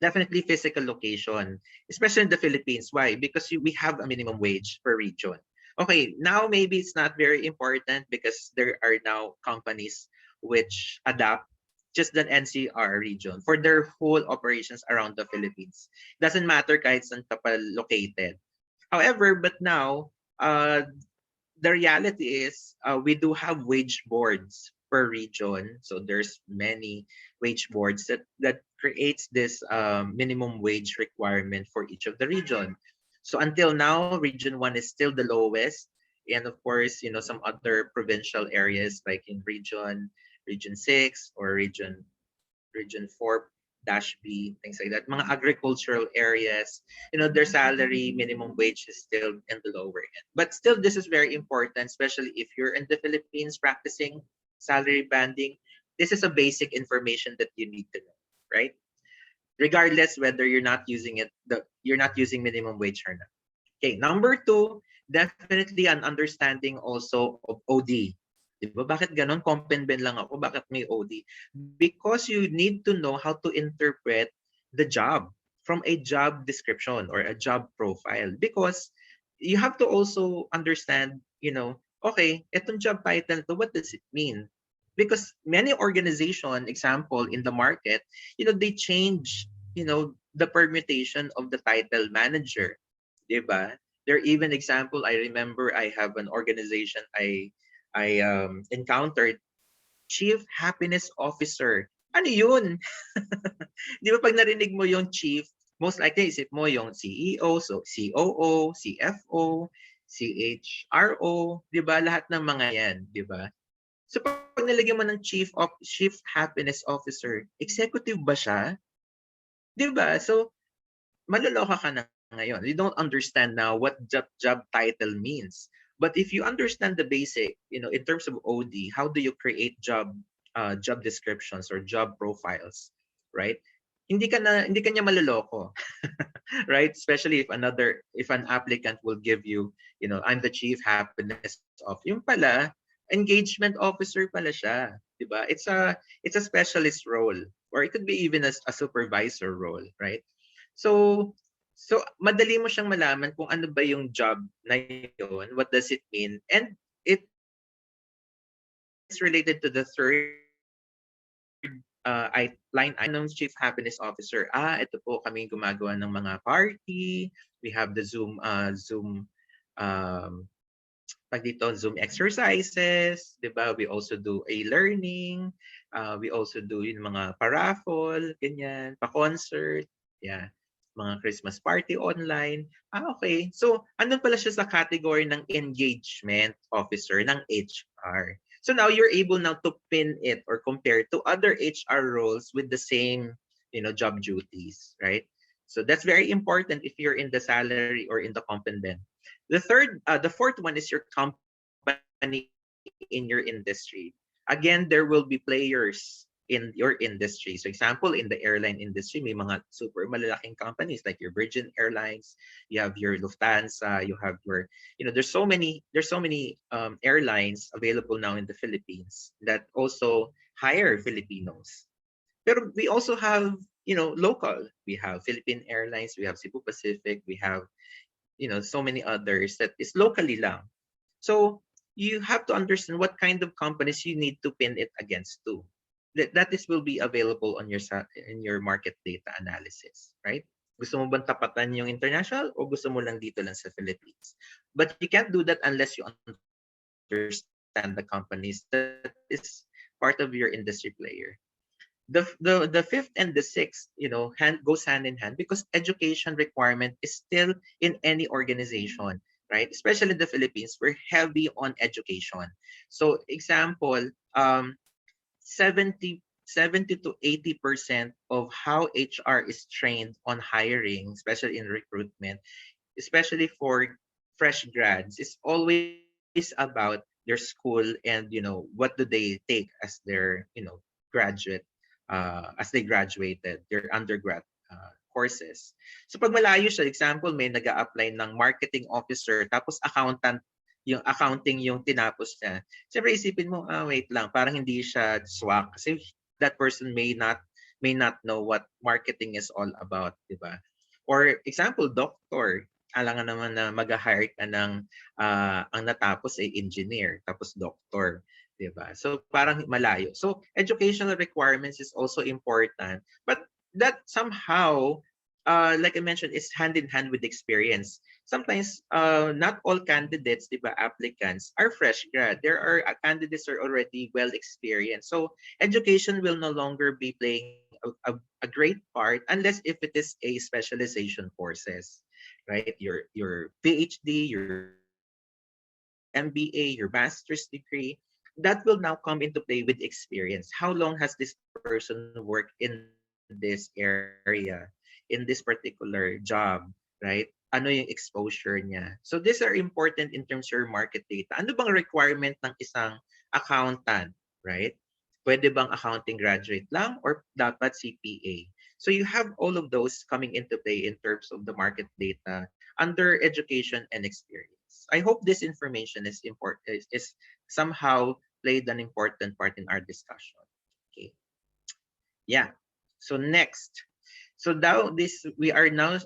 [SPEAKER 4] definitely physical location, especially in the Philippines. Why? Because we have a minimum wage per region. Okay, now maybe it's not very important because there are now companies which adapt just the NCR region for their whole operations around the Philippines. Doesn't matter kahit saan ka pa located. However, but now, the reality is we do have wage boards per region. So there's many wage boards that creates this minimum wage requirement for each of the region. So until now, region 1 is still the lowest. And of course, some other provincial areas like in region 6 or region 4 dash B, things like that. Mga agricultural areas, their salary minimum wage is still in the lower end. But still, this is very important, especially if you're in the Philippines practicing salary banding. This is a basic information that you need to know, right? Regardless whether you're not using minimum wage or not. Okay, number 2, definitely an understanding also of OD. Diba? Bakit ganon? Compenben lang ako. Bakit may OD? Because you need to know how to interpret the job from a job description or a job profile. Because you have to also understand, okay, itong job title to, what does it mean? Because many organization, example, in the market, they change, the permutation of the title manager. Diba? There are even example, I remember I have an organization I encountered, Chief Happiness Officer. Ano yun? Di ba pag narinig mo yung chief, most likely isip mo yung CEO, so COO, CFO, CHRO, di ba? Lahat ng mga yan, di ba? So pag nilagyan mo ng Chief Happiness Officer, executive ba siya? Di ba? So maloloka ka na ngayon. You don't understand now what job title means. But if you understand the basic, in terms of OD, how do you create job descriptions or job profiles, right? Hindi ka niya maloloko. Right? Especially if an applicant will give you, I'm the chief happiness of, yung pala, engagement officer pala siya, 'di ba? It's a specialist role, or it could be even a supervisor role, right? So madali mo siyang malaman kung ano ba yung job na yun, what does it mean, and it's related to the third line item ng Chief Happiness Officer. Ito po kami gumagawa ng mga party. We have the Zoom Zoom exercises, 'di ba? We also do a learning. We also do yung mga paraffol, ganyan, pa-concert, yeah. Mga Christmas party online. Okay. So, ano pala siya sa category ng engagement officer ng HR. So now you're able now to pin it or compare to other HR roles with the same, job duties, right? So that's very important if you're in the salary or in the competent. The fourth one is your company in your industry. Again, there will be players in your industry. So example, in the airline industry, may mga super malalaking companies like your Virgin Airlines, you have your Lufthansa, you have your, there's so many airlines available now in the Philippines that also hire Filipinos. Pero we also have, local. We have Philippine Airlines, we have Cebu Pacific, we have, so many others that is locally lang. So you have to understand what kind of companies you need to pin it against to. That will be available on in your market data analysis, right? Gusto mo bang tapatan yung international o gusto mo lang dito lang sa Philippines? But you can't do that unless you understand the companies. That is part of your industry player. The fifth and the sixth, goes hand in hand because education requirement is still in any organization, right? Especially in the Philippines, we're heavy on education. So example, 70 to 80% of how HR is trained on hiring, especially in recruitment, especially for fresh grads, is always about their school and what do they take as their graduate as they graduated, their undergrad courses. So pag malayo siya, example, may nag-a-apply ng marketing officer tapos yung accounting yung tinapos niya. Siyempre isipin mo, wait lang, parang hindi siya swak kasi that person may not know what marketing is all about, di ba? Or example, doctor. Alangan naman na mag-hire ka ng ang natapos ay engineer tapos doctor, di ba? So parang malayo. So educational requirements is also important, but that somehow like I mentioned, is hand in hand with experience. sometimes not all candidates, di ba, applicants are fresh grad. There are candidates who are already well experienced. So education will no longer be playing a great part unless if it is a specialization courses, right? Your PhD, your MBA, your master's degree, that will now come into play with experience. How long has this person worked in this area, in this particular job, right? Ano yung exposure niya? So these are important in terms of your market data. Ano bang requirement ng isang accountant, right? Pwede bang accounting graduate lang or dapat CPA? So you have all of those coming into play in terms of the market data under education and experience. I hope this information is important, is somehow played an important part in our discussion. Okay. Yeah. So next. So now this we are now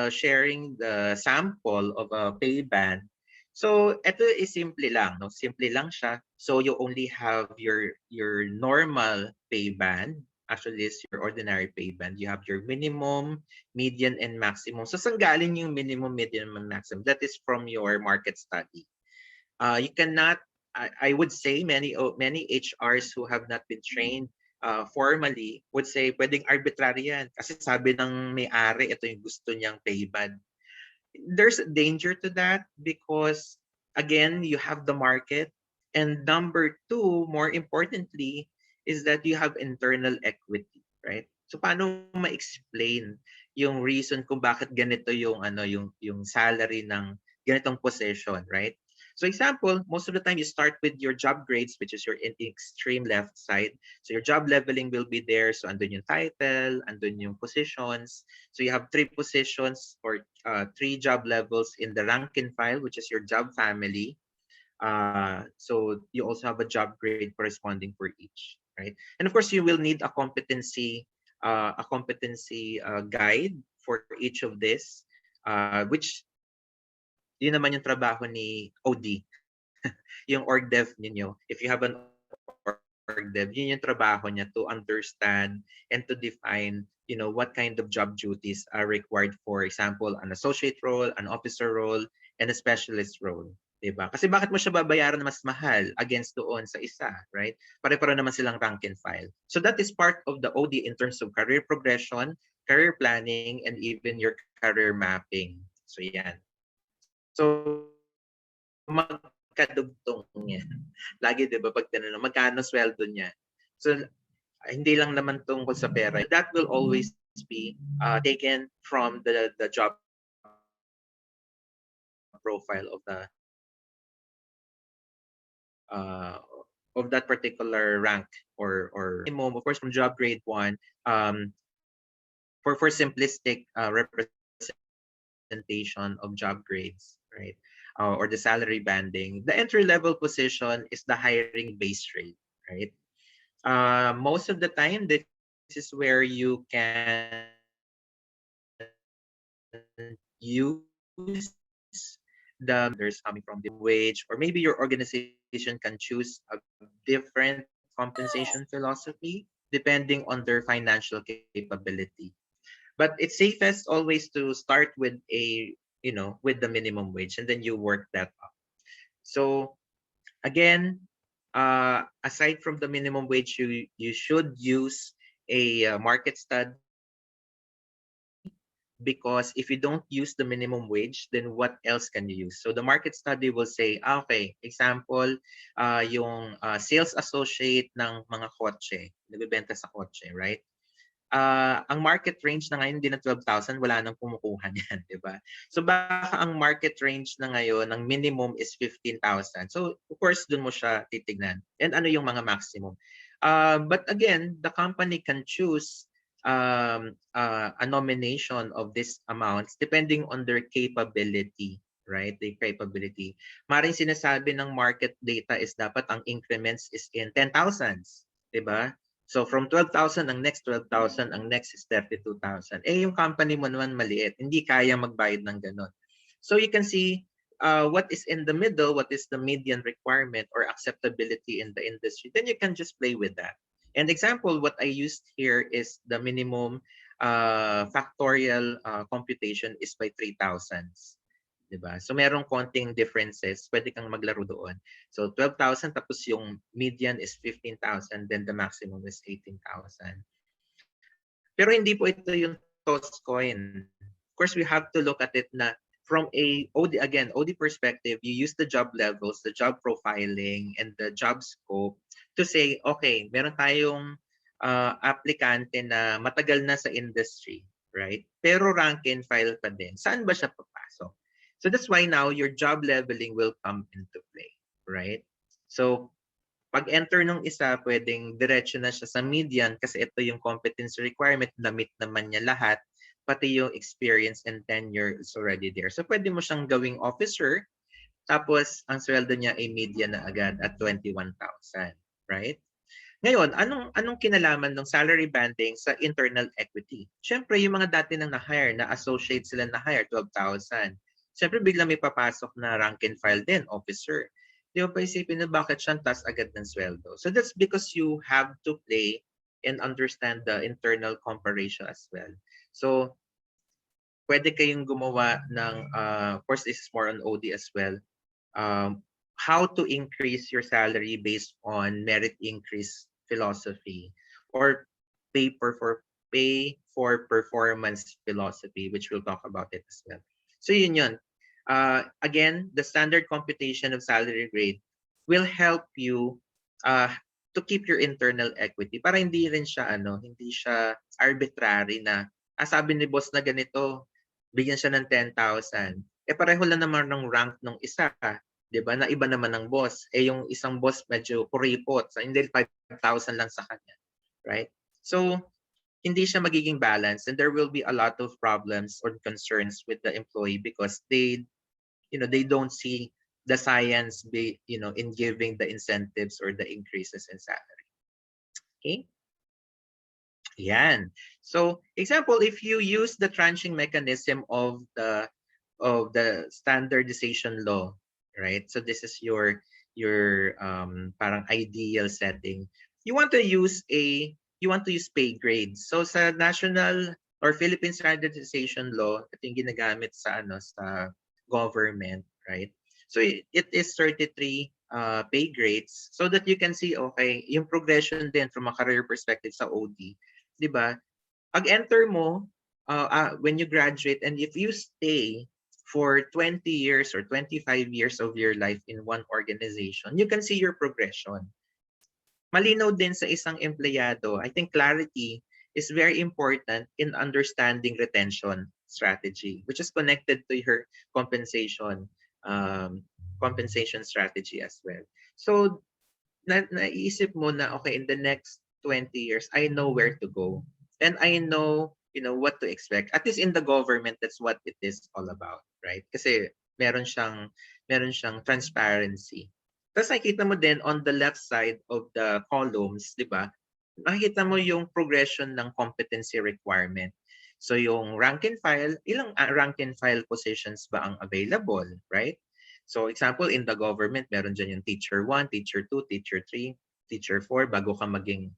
[SPEAKER 4] sharing the sample of a pay band. So ito is simple lang, no? Simple lang siya. So you only have your normal pay band. Actually, this is your ordinary pay band. You have your minimum, median, and maximum. So saan galing yung minimum, median, and maximum? That is from your market study. You cannot, I would say many HRs who have not been trained formally would say pwedeng arbitrary yan kasi sabi ng may-ari ito yung gusto niyang pay band. There's a danger to that because again, you have the market, and number two, more importantly, is that you have internal equity, right? So paano ma-explain yung reason kung bakit ganito yung yung salary ng ganitong position, right? So example, most of the time you start with your job grades, which is your extreme left side. So your job leveling will be there. So andun yung title, andun yung positions. So you have 3 positions or 3 job levels in the rank and file, which is your job family. So you also have a job grade corresponding for each, right? And of course, you will need a competency guide for each of this, which yun naman yung trabaho ni OD, yung org dev ninyo. If you have an org dev, yun yung trabaho niya to understand and to define, what kind of job duties are required, for example, an associate role, an officer role, and a specialist role. Diba? Kasi bakit mo siya babayaran na mas mahal against doon sa isa, right? Pare-pare naman silang rank and file. So that is part of the OD in terms of career progression, career planning, and even your career mapping. So yan. So magkadugtong yan. Lagi 'di ba pag tinanong magkano sweldo niya. So hindi lang naman tungkol sa pera. That will always be taken from the job profile of that particular rank or minimum, of course, from job grade 1, for simplistic representation of job grades, right? Or the salary banding. The entry level position is the hiring base rate, right? Most of the time, this is where you can use the there's coming from the wage, or maybe your organization can choose a different compensation philosophy depending on their financial capability. But it's safest always to start with with the minimum wage, and then you work that up. So again, aside from the minimum wage, you should use a market study, because if you don't use the minimum wage, then what else can you use? So the market study will say, okay, example, yung sales associate ng mga kotse, nagbebenta sa kotse, right? Ang market range na ngayon, hindi na 12,000, wala nang kumukuha niyan, di ba? So baka ang market range na ngayon, ng minimum is 15,000. So of course, dun mo siya titignan. And ano yung mga maximum? But again, the company can choose a nomination of these amounts depending on their capability, right? The capability. Maring sinasabi ng market data is dapat ang increments is in 10,000s, di ba? So from 12,000, ang next 12,000, ang next is 32,000. Eh yung company mo naman maliit, hindi kaya magbayad ng ganun. So you can see what is in the middle, what is the median requirement or acceptability in the industry. Then you can just play with that. And example, what I used here is the minimum factorial computation is by 3,000. 'Diba? So merong konting differences, pwede kang maglaro doon. So 12,000 tapos yung median is 15,000, then the maximum is 18,000. Pero hindi po ito yung toss coin. Of course, we have to look at it na from a OD perspective, you use the job levels, the job profiling, and the job scope to say, okay, meron tayong aplikante na matagal na sa industry, right? Pero rank and file pa din. Saan ba siya papasok? So that's why now your job leveling will come into play, right? So pag-enter nung isa, pwedeng diretso na siya sa median kasi ito yung competency requirement, na-meet naman niya lahat, pati yung experience and tenure is already there. So pwede mo siyang gawing officer, tapos ang sweldo niya ay median na agad at 21,000, right? Ngayon, anong kinalaman ng salary banding sa internal equity? Siyempre, yung mga dati nang na-hire, na associate sila na-hire, 12,000. Siyempre, biglang may papasok na rank and file din, officer. Di ba pa isipin na bakit siyang taas agad ng sweldo? So that's because you have to play and understand the internal comparison as well. So pwede kayong gumawa ng, of course this is more on OD as well, how to increase your salary based on merit increase philosophy or pay for performance philosophy, which we'll talk about it as well. So yun. Again, the standard computation of salary grade will help you to keep your internal equity para hindi rin siya hindi siya arbitrary na sabi ni boss na ganito, bigyan siya ng 10,000. Pareho lang naman ng rank ng isa, 'di ba? Na iba naman ng boss. Yung isang boss medyo kuripot, so hindi 5,000 lang sa kanya, right? So hindi siya magiging balanced and there will be a lot of problems or concerns with the employee because they don't see the science in giving the incentives or the increases in salary. Okay? Yan. So, example, if you use the tranching mechanism of the standardization law, right? So this is your parang ideal setting. You want to use pay grades. So sa national or Philippine standardization law, ito yung ginagamit sa sa government, right? So it is 33 pay grades so that you can see, okay, yung progression din from a career perspective sa OD, di ba? Pag-enter mo, when you graduate and if you stay for 20 years or 25 years of your life in one organization, you can see your progression. Malinaw din sa isang empleyado, I think clarity is very important in understanding retention strategy, which is connected to your compensation strategy as well. So naisip mo na, okay, in the next 20 years, I know where to go. And I know, what to expect. At least in the government, that's what it is all about, right? Kasi meron siyang transparency. Tapos nakikita mo din on the left side of the columns, di ba? Nakikita mo yung progression ng competency requirement. So yung rank and file, ilang rank and file positions ba ang available, right? So example, in the government, meron dyan yung teacher 1, teacher 2, teacher 3, teacher 4, bago ka maging,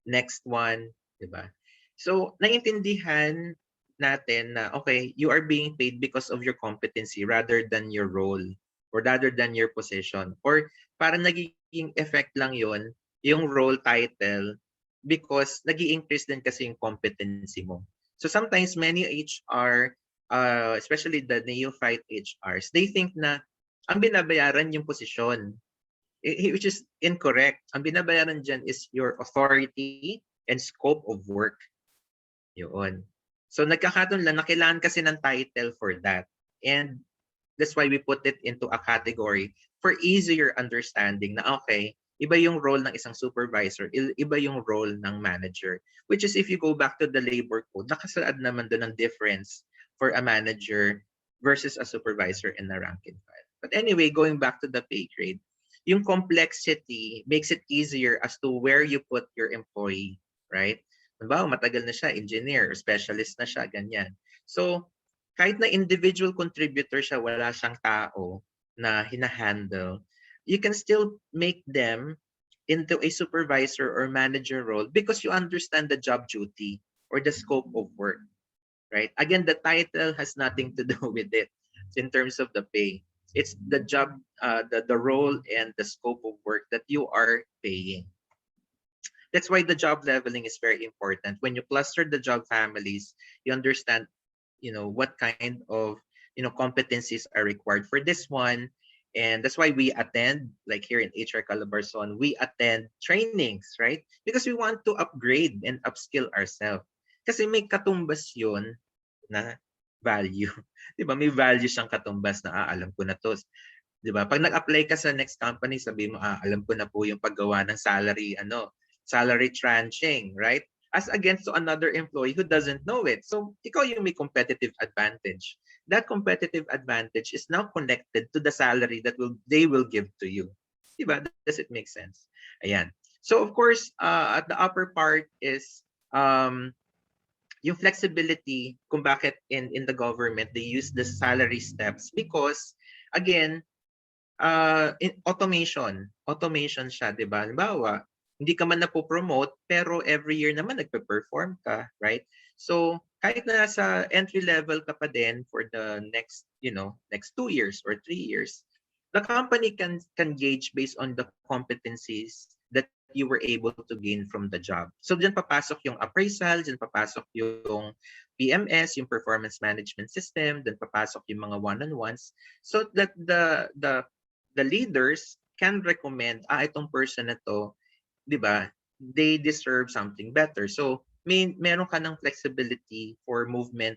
[SPEAKER 4] next one, di ba? So naiintindihan natin na, okay, you are being paid because of your competency rather than your role or rather than your position. Or parang nagiging effect lang yon yung role title because nag-i-increase din kasi yung competency mo. So sometimes many HR, especially the neophyte HRs, they think na ang binabayaran yung posisyon, which is incorrect. Ang binabayaran dyan is your authority and scope of work. Yun. So nagkakataon lang na kailangan kasi ng title for that. And that's why we put it into a category for easier understanding na, okay, iba yung role ng isang supervisor, iba yung role ng manager. Which is if you go back to the labor code, nakasaad naman doon ang difference for a manager versus a supervisor and a rank and file. But anyway, going back to the pay grade, yung complexity makes it easier as to where you put your employee, right? Diba, matagal na siya, engineer, specialist na siya, ganyan. So, kahit na individual contributor siya, wala siyang tao na hinahandle, you can still make them into a supervisor or manager role because you understand the job duty or the scope of work, right? Again, the title has nothing to do with it. in terms of the pay. It's the job, the role and the scope of work that you are paying. That's why the job leveling is very important. When you cluster the job families, you understand, what kind of, competencies are required for this one. And that's why we attend, like here in HR Calabarzon, we attend trainings, right? Because we want to upgrade and upskill ourselves. Kasi may katumbas yun na value. Di ba? May value siyang katumbas na, alam ko na to. Di ba? Pag nag-apply ka sa next company, sabi mo, alam ko na po yung paggawa ng salary tranching, right? As against to another employee who doesn't know it. So, ikaw yung may competitive advantage. That competitive advantage is now connected to the salary that they will give to you. Diba? Does it make sense? Ayan. So, of course, at the upper part is yung flexibility kung bakit in the government they use the salary steps because, again, automation siya, 'di ba? Halimbawa, hindi ka man napo-promote pero every year naman nagpe-perform ka, right? So, kahit na sa entry level ka pa din for the next 2 years or 3 years, the company can gauge based on the competencies that you were able to gain from the job. So, diyan papasok yung appraisal, diyan papasok yung PMS, yung performance management system, diyan papasok yung mga one-on-ones so that the leaders can recommend, itong person na to, di ba, they deserve something better. So, meron ka ng flexibility for movement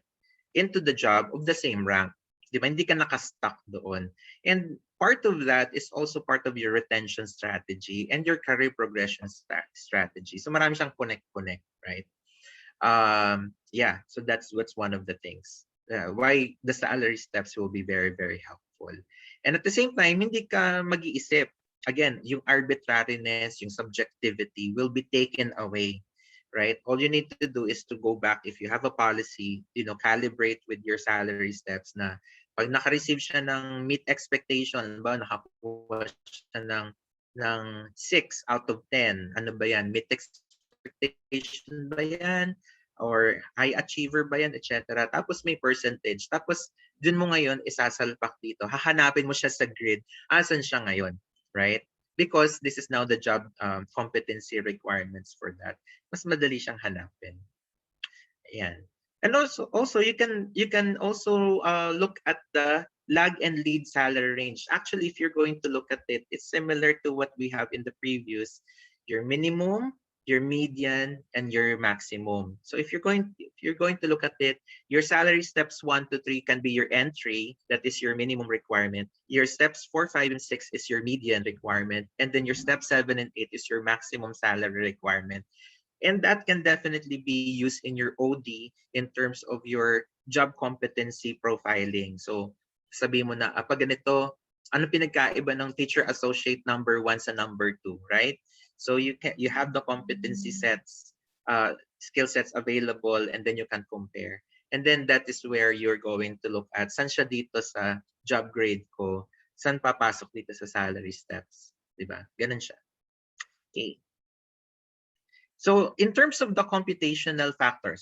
[SPEAKER 4] into the job of the same rank. Di ba? Hindi ka nakastuck doon. And part of that is also part of your retention strategy and your career progression strategy. So, marami siyang connect, right? Yeah, so that's one of the things. Why the salary steps will be very, very helpful. And at the same time, hindi ka mag-iisip. Again, yung arbitrariness, yung subjectivity will be taken away, right? All you need to do is to go back. If you have a policy, calibrate with your salary steps na pag naka-receive siya ng meet expectation, ba nakakuha siya ng 6 out of 10. Ano ba yan? Meet expectation ba yan? Or high achiever ba yan, etc. Tapos may percentage. Tapos dun mo ngayon isasalpak dito. Hahanapin mo siya sa grid. Asan siya ngayon? Right? Because this is now the job competency requirements for that. Mas madali siyang hanapin. Ayan. And also you can also look at the lag and lead salary range. Actually, if you're going to look at it, it's similar to what we have in the previous. Your minimum, your median, and your maximum. So if you're going to look at it, your salary steps 1 to 3 can be your entry, that is your minimum requirement. Your steps 4, 5, and 6 is your median requirement, and then your step 7 and 8 is your maximum salary requirement. And that can definitely be used in your OD in terms of your job competency profiling. So sabi mo na, pag ganito, ano pinagkaiba ng teacher associate number 1 sa number 2, right? So you have the competency sets, skill sets available, and then you can compare. And then that is where you're going to look at saan siya dito sa job grade ko, saan papasok dito sa salary steps, di ba? Ganun siya. Okay. So in terms of the computational factor,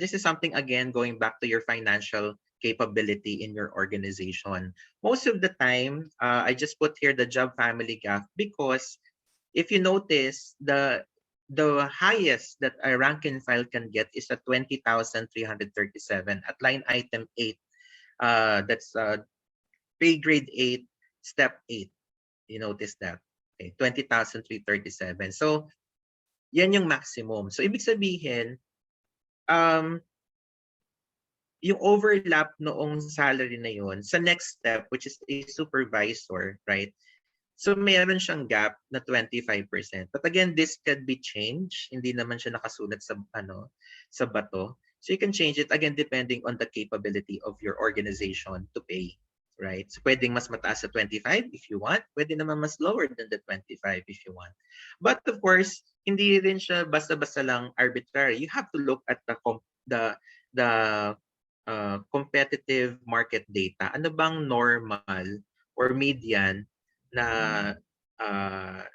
[SPEAKER 4] this is something, again, going back to your financial capability in your organization. Most of the time, I just put here the job family gap because if you notice, the highest that a rank and file can get is at 20,337 at line item 8. That's pay grade 8, step 8. You notice that? Okay, 20,337. So, yan yung maximum. So, ibig sabihin, yung overlap noong salary na yun sa next step, which is a supervisor, right? So meron siyang gap na 25%. But again, this can be changed. Hindi naman siya nakasulat sa bato. So you can change it again depending on the capability of your organization to pay, right? So pwedeng mas mataas sa 25 if you want. Pwede naman mas lower than the 25 if you want. But of course, hindi rin siya basta-basta lang arbitrary. You have to look at the competitive market data. Ano bang normal or median na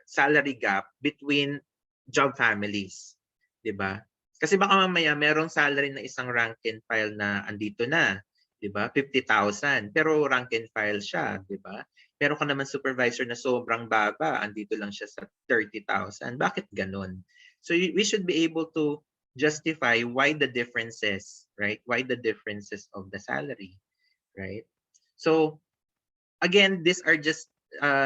[SPEAKER 4] salary gap between job families, 'di ba? Kasi baka mamaya merong salary na isang rank and file na andito na, 'di ba? 50,000 pero rank and file siya, 'di ba? Meron ka naman supervisor na sobrang baba, andito lang siya sa 30,000. Bakit gano'n? So we should be able to justify why the differences, right? Why the differences of the salary, right? So again, these are just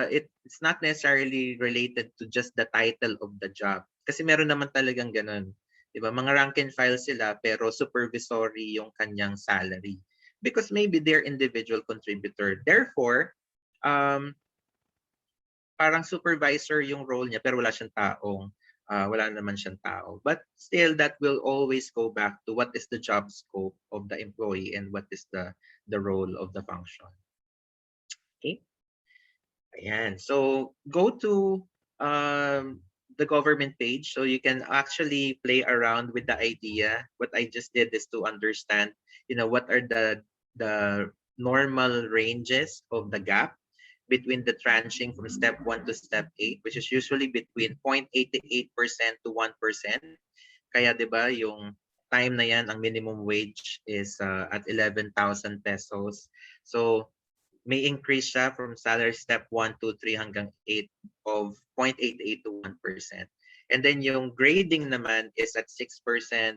[SPEAKER 4] it's not necessarily related to just the title of the job. Kasi meron naman talagang ganun. 'Di ba? Mga rank and file sila pero supervisory yung kanyang salary. Because maybe they're individual contributor. Therefore, um, parang supervisor yung role niya pero wala naman siyang tao. But still, that will always go back to what is the job scope of the employee and what is the role of the function. Okay? Ayan. So go to the government page so you can actually play around with the idea. What I just did is to understand, what are the normal ranges of the gap between the tranching from step 1 to step 8, which is usually between 0.88% to 1%. Kaya 'di ba yung time na yan, ang minimum wage is at 11,000 pesos. So may increase siya from salary step 1, 2, 3 hanggang 8 of 0.88 to 1%. And then yung grading naman is at 6%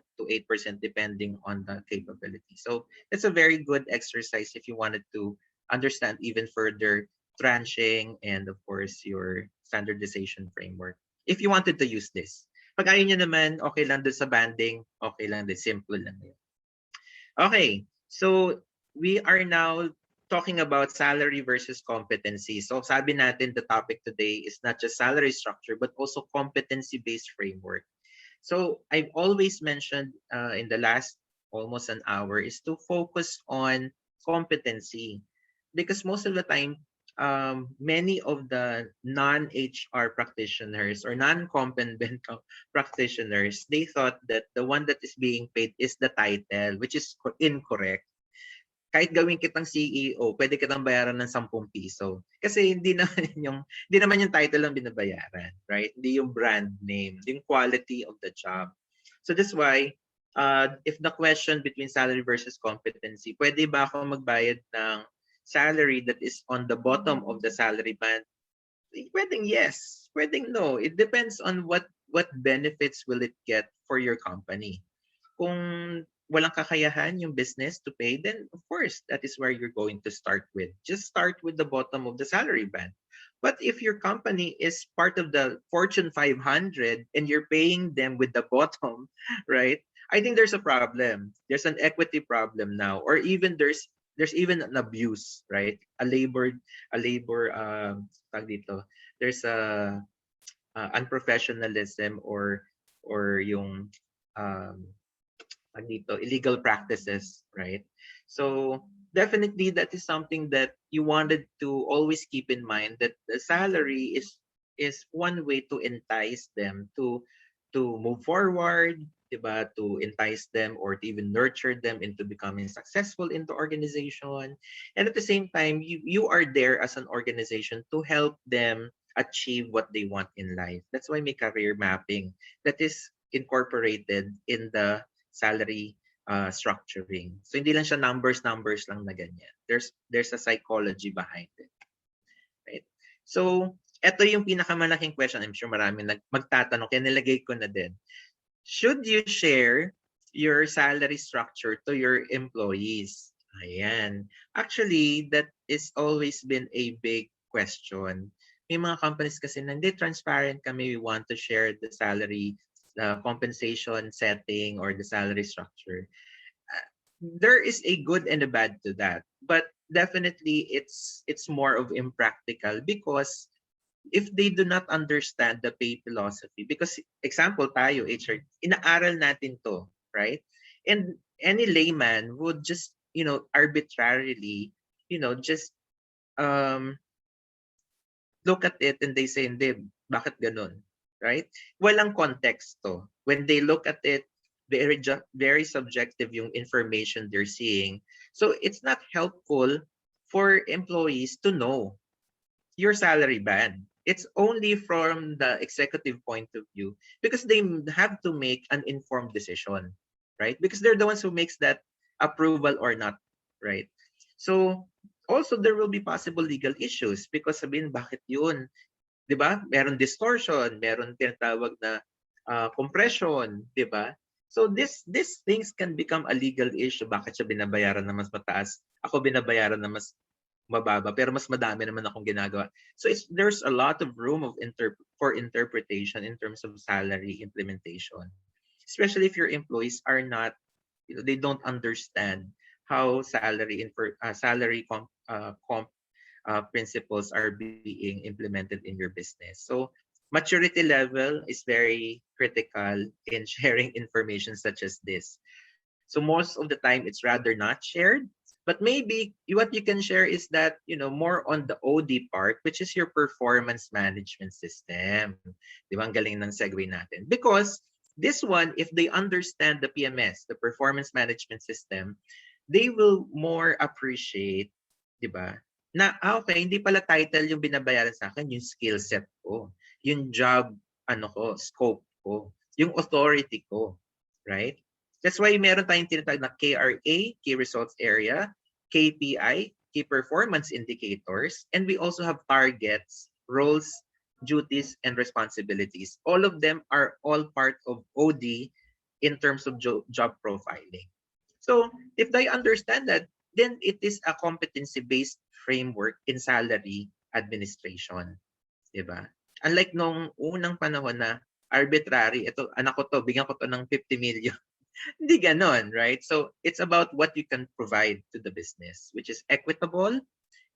[SPEAKER 4] to 8% depending on the capability. So it's a very good exercise if you wanted to understand even further tranching and of course your standardization framework. If you wanted to use this. Pag ayaw nyo naman, okay lang dun sa banding, okay lang din, simple lang yun. Okay, so we are now talking about salary versus competency. So sabi natin the topic today is not just salary structure but also competency-based framework. So I've always mentioned in the last almost an hour is to focus on competency because most of the time many of the non-HR practitioners or non-competent practitioners, they thought that the one that is being paid is the title, which is incorrect. Kahit gawin kitang CEO, pwede kitang bayaran ng 10 piso. Kasi hindi naman yung title ang binabayaran, right? Hindi yung brand name, yung quality of the job. So that's why, if the question between salary versus competency, pwede ba ako magbayad ng salary that is on the bottom of the salary band? Pwedeng yes, pwedeng no. It depends on what benefits will it get for your company. Kung walang kakayahan yung business to pay, then of course, that is where you're going to start with. Just start with the bottom of the salary band. But if your company is part of the Fortune 500 and you're paying them with the bottom, right? I think there's a problem. There's an equity problem now, or even there's even an abuse, right? A labor tag dito. There's a unprofessionalism or yung dito, illegal practices, right? So definitely that is something that you wanted to always keep in mind, that the salary is one way to entice them to move forward, diba? To entice them or to even nurture them into becoming successful in the organization. And at the same time, you are there as an organization to help them achieve what they want in life. That's why may career mapping that is incorporated in the salary structuring. So hindi lang siya numbers lang na ganyan. There's a psychology behind it. Right? So, ito yung pinakamalaking question. I'm sure maraming magtatanong, kaya nilagay ko na din. Should you share your salary structure to your employees? Ayan. Actually, that is always been a big question. May mga companies kasi na hindi transparent kami, we want to share the salary compensation setting or the salary structure. There is a good and a bad to that, but definitely it's more of impractical because if they do not understand the pay philosophy, because example tayo HR, inaaral natin to, right? And any layman would just arbitrarily just look at it and they say, hindi, bakit ganun? Right? Walang context to. When they look at it, very subjective yung information they're seeing. So it's not helpful for employees to know your salary band. It's only from the executive point of view because they have to make an informed decision, right? Because they're the ones who makes that approval or not, right? So also there will be possible legal issues because sabihin bakit yun, 'di ba? Meron distortion, meron tinatawag na compression, 'di ba? So these things can become a legal issue. Bakit siya binabayaran na mas mataas? Ako binabayaran na mas mababa pero mas madami naman akong ginagawa. So there's a lot of room of for interpretation in terms of salary implementation. Especially if your employees are not, they don't understand how salary principles are being implemented in your business. So maturity level is very critical in sharing information such as this. So most of the time it's rather not shared. But maybe what you can share is that, more on the OD part, which is your performance management system. Di ba? Ang galing ng segue natin. Because this one, if they understand the PMS, the performance management system, they will more appreciate, di ba? Na, okay, hindi pala title yung binabayaran sa akin, yung skill set ko, yung job, scope ko, yung authority ko, right? That's why meron tayong tinatawag na KRA, Key Results Area, KPI, Key Performance Indicators, and we also have targets, roles, duties, and responsibilities. All of them are all part of OD in terms of job profiling. So if they understand that, then it is a competency-based framework in salary administration. Diba? Unlike nung unang panahon na arbitrary, ito, anak ko to, bigyan ko to ng 50 million. Hindi ganon, right? So it's about what you can provide to the business, which is equitable,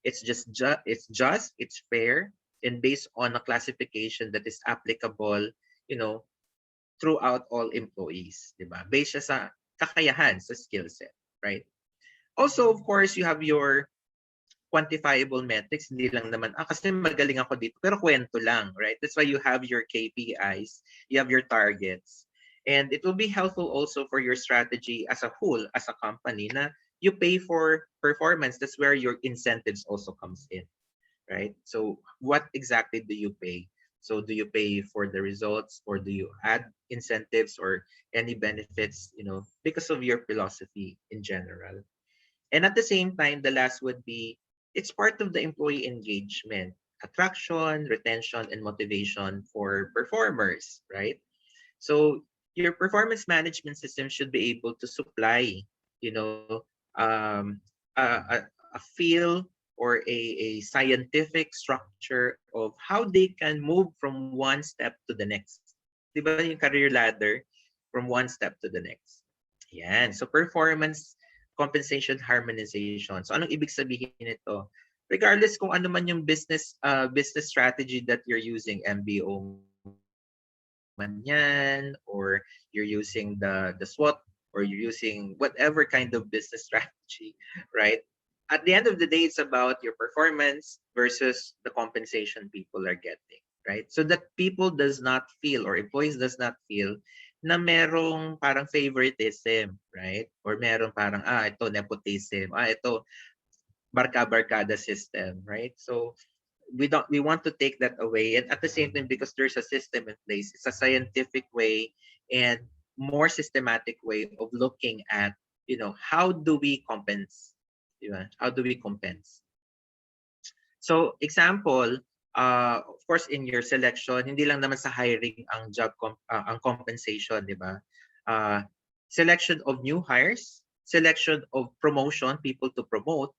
[SPEAKER 4] it's it's fair, and based on a classification that is applicable, you know, throughout all employees, di ba? Based siya sa kakayahan, sa skill set, right? Also, of course, you have your quantifiable metrics, hindi lang naman, kasi magaling ako dito, pero kwento lang, right? That's why you have your KPIs, you have your targets. And it will be helpful also for your strategy as a whole, as a company, na you pay for performance. That's where your incentives also comes in, right? So what exactly do you pay? So do you pay for the results, or do you add incentives or any benefits, because of your philosophy in general? And at the same time, the last would be, it's part of the employee engagement, attraction, retention, and motivation for performers, right? So your performance management system should be able to supply, um, a feel or a scientific structure of how they can move from one step to the next. Di ba yung career ladder from one step to the next? Yan. So performance compensation harmonization. So anong ibig sabihin nito? Regardless kung ano man yung business strategy that you're using, MBO man yan, or you're using the SWOT, or you're using whatever kind of business strategy, right? At the end of the day, it's about your performance versus the compensation people are getting, right? So that people does not feel, or employees does not feel, na merong parang favoritism, right? Or merong parang, ito nepotism, ito barka-barkada system, right? So we want to take that away, and at the same time, because there's a system in place, it's a scientific way and more systematic way of looking at, how do we compense, how do we compense? So example, of course, in your selection, hindi lang naman sa hiring ang ang compensation, di ba? Selection of new hires, selection of promotion, people to promote,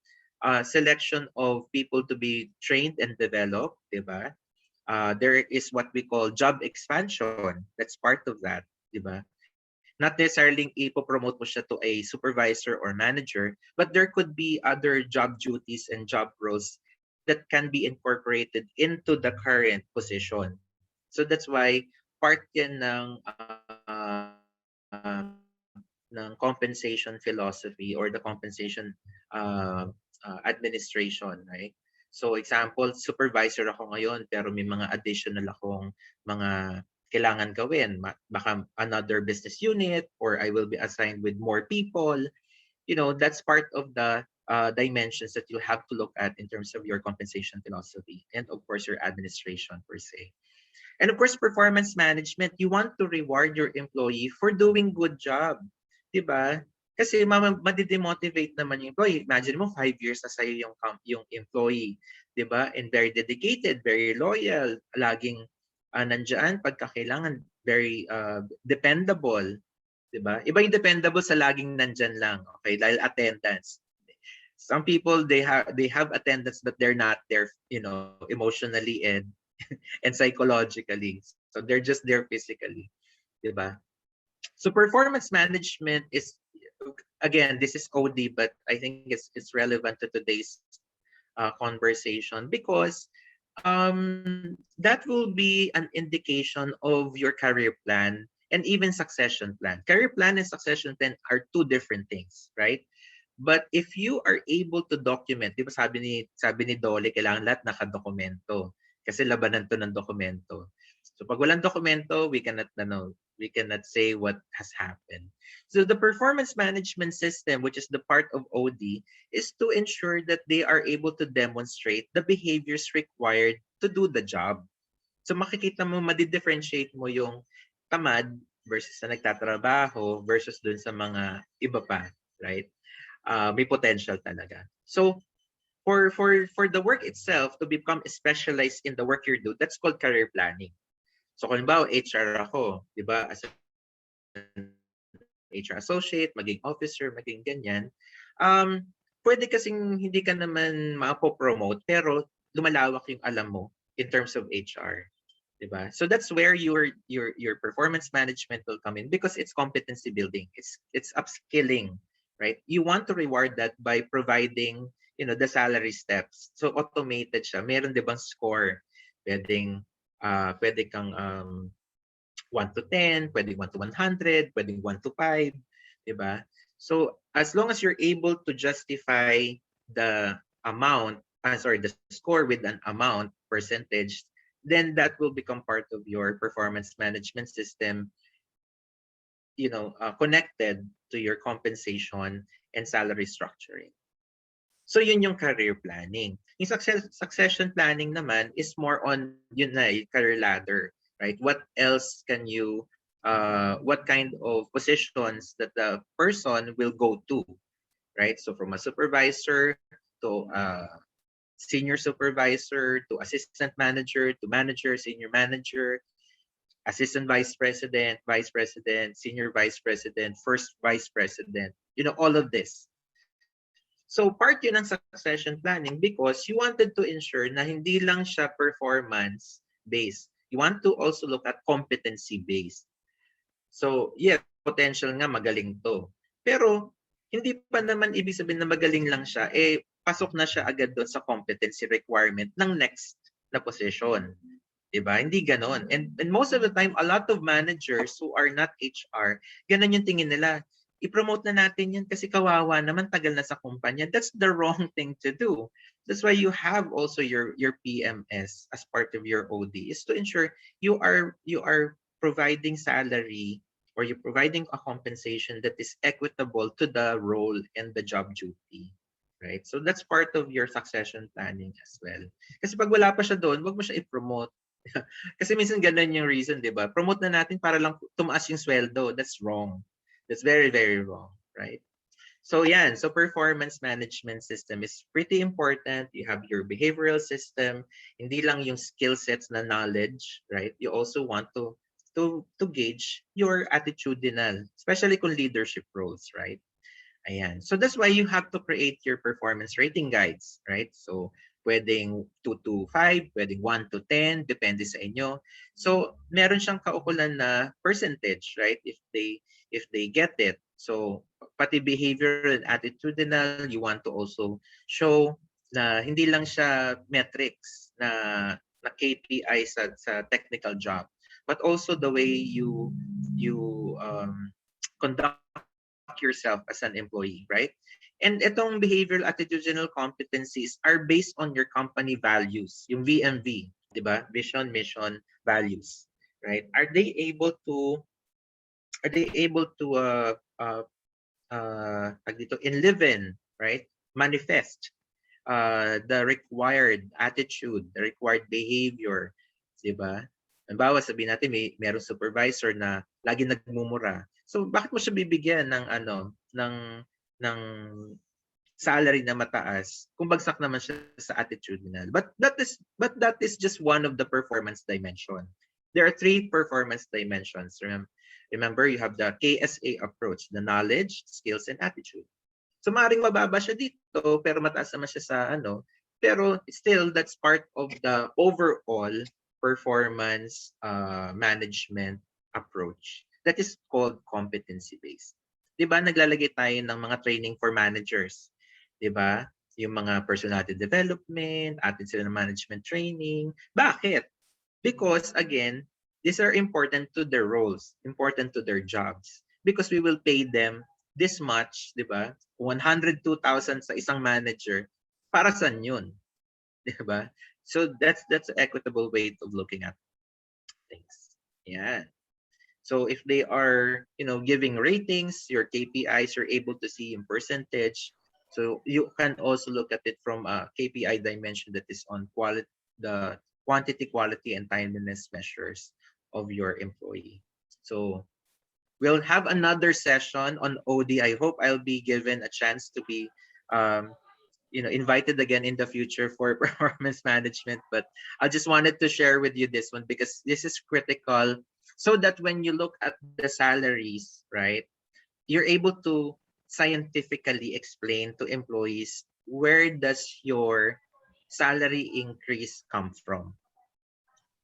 [SPEAKER 4] selection of people to be trained and developed, di ba? There is what we call job expansion. That's part of that, di ba? Not necessarily ipopromote mo siya to a supervisor or manager, but there could be other job duties and job roles that can be incorporated into the current position. So that's why part yan ng compensation philosophy or the compensation administration, right? So example, supervisor ako ngayon pero may mga additional akong mga kailangan gawin. Baka another business unit, or I will be assigned with more people. That's part of the dimensions that you have to look at in terms of your compensation philosophy, and of course your administration per se. And of course, performance management, you want to reward your employee for doing good job. Diba? Kasi madidemotivate naman yung employee. Imagine mo, 5 years na sa'yo yung employee, di ba? And very dedicated, very loyal, laging nandyan pagka kailangan, very dependable, di ba? Iba yung dependable sa laging nandyan lang, okay? Dahil attendance. Some people, they have attendance but they're not there, emotionally and psychologically. So they're just there physically, di ba? So performance management is, again, this is OD, but I think it's relevant to today's conversation because that will be an indication of your career plan and even succession plan. Career plan and succession plan are two different things, right? But if you are able to document, di ba sabi ni Dolly, kailangan lahat nakadokumento. Kasi labanan to ng dokumento. So pag walang dokumento, we cannot say what has happened. So the performance management system, which is the part of OD, is to ensure that they are able to demonstrate the behaviors required to do the job. So makikita mo, madi-differentiate mo yung tamad versus na nagtatrabaho versus dun sa mga iba pa, right? May potential talaga. So for the work itself to become specialized in the work you do, that's called career planning. So kung halimbawa HR ako, 'di ba, as an HR associate, maging officer, maging ganyan, pwede kasing hindi ka naman mapo-promote pero lumalawak yung alam mo in terms of HR. Diba? So that's where your performance management will come in because it's competency building. It's upskilling, right? You want to reward that by providing, the salary steps. So automated siya. Meron 'di bang score? Pwede kang 1 to 10, pwedeng 1 to 100, pwedeng 1 to 5, 'di ba? So as long as you're able to justify the the score with an amount percentage, then that will become part of your performance management system, connected to your compensation and salary structuring. So yun yung career planning. Yung succession planning naman is more on yun na, career ladder, right? What else can you, what kind of positions that the person will go to, right? So from a supervisor to senior supervisor to assistant manager to manager, senior manager, assistant vice president, senior vice president, first vice president, all of this. So part yun ng succession planning because you wanted to ensure na hindi lang siya performance based. You want to also look at competency based. So yeah, potential nga magaling to. Pero hindi pa naman ibig sabihin na magaling lang siya, pasok na siya agad doon sa competency requirement ng next na position. Diba? Hindi ganon. And most of the time, a lot of managers who are not HR, ganon yung tingin nila. I-promote na natin yan kasi kawawa naman, tagal na sa kumpanya. That's the wrong thing to do. That's why you have also your PMS as part of your OD, is to ensure you are providing salary or you're providing a compensation that is equitable to the role and the job duty. Right? So that's part of your succession planning as well. Kasi pag wala pa siya doon, wag mo siya i-promote. Kasi minsan ganun yung reason, di ba? Promote na natin para lang tumaas yung sweldo. That's wrong. That's very, very wrong, right? So yan, so performance management system is pretty important. You have your behavioral system, hindi lang yung skill sets na knowledge, right? You also want to gauge your attitudinal, especially kung leadership roles, right? Ayan. So that's why you have to create your performance rating guides, right? So pwedeng 2 to 5, pwedeng 1 to 10, depende sa inyo. So meron siyang kaukulan na percentage, right? If they get it. So pati behavioral and attitudinal, you want to also show na hindi lang siya metrics na KPI sa technical job, but also the way you conduct yourself as an employee, right? And itong behavioral attitudinal competencies are based on your company values, yung VMV, di ba? Vision, mission, values, right? Are they able to live in, right? Manifest the required attitude, the required behavior, di ba? Halimbawa, sabihin natin merong supervisor na lagi nagmumura. So bakit mo siya bibigyan ng ng salary na mataas kung bagsak naman siya sa attitudinal. But that is just one of the performance dimension. There are 3 performance dimensions. Remember, you have the KSA approach, the knowledge, skills, and attitude. So maaaring mababa siya dito, pero mataas naman siya sa pero still, that's part of the overall performance management approach that is called competency-based. Diba, naglalagay tayo ng mga training for managers. Diba? Yung mga personality development, atin sila ng management training. Bakit? Because again, these are important to their roles, important to their jobs. Because we will pay them this much, di ba? 102,000 sa isang manager, para saan yun? Di ba? So that's an equitable way of looking at things. Yeah. So if they are, giving ratings, your KPIs, you're able to see in percentage. So you can also look at it from a KPI dimension that is on the quantity, quality, and timeliness measures of your employee. So we'll have another session on OD. I hope I'll be given a chance to be invited again in the future for performance management. But I just wanted to share with you this one because this is critical so that when you look at the salaries, right, you're able to scientifically explain to employees where does your salary increase come from.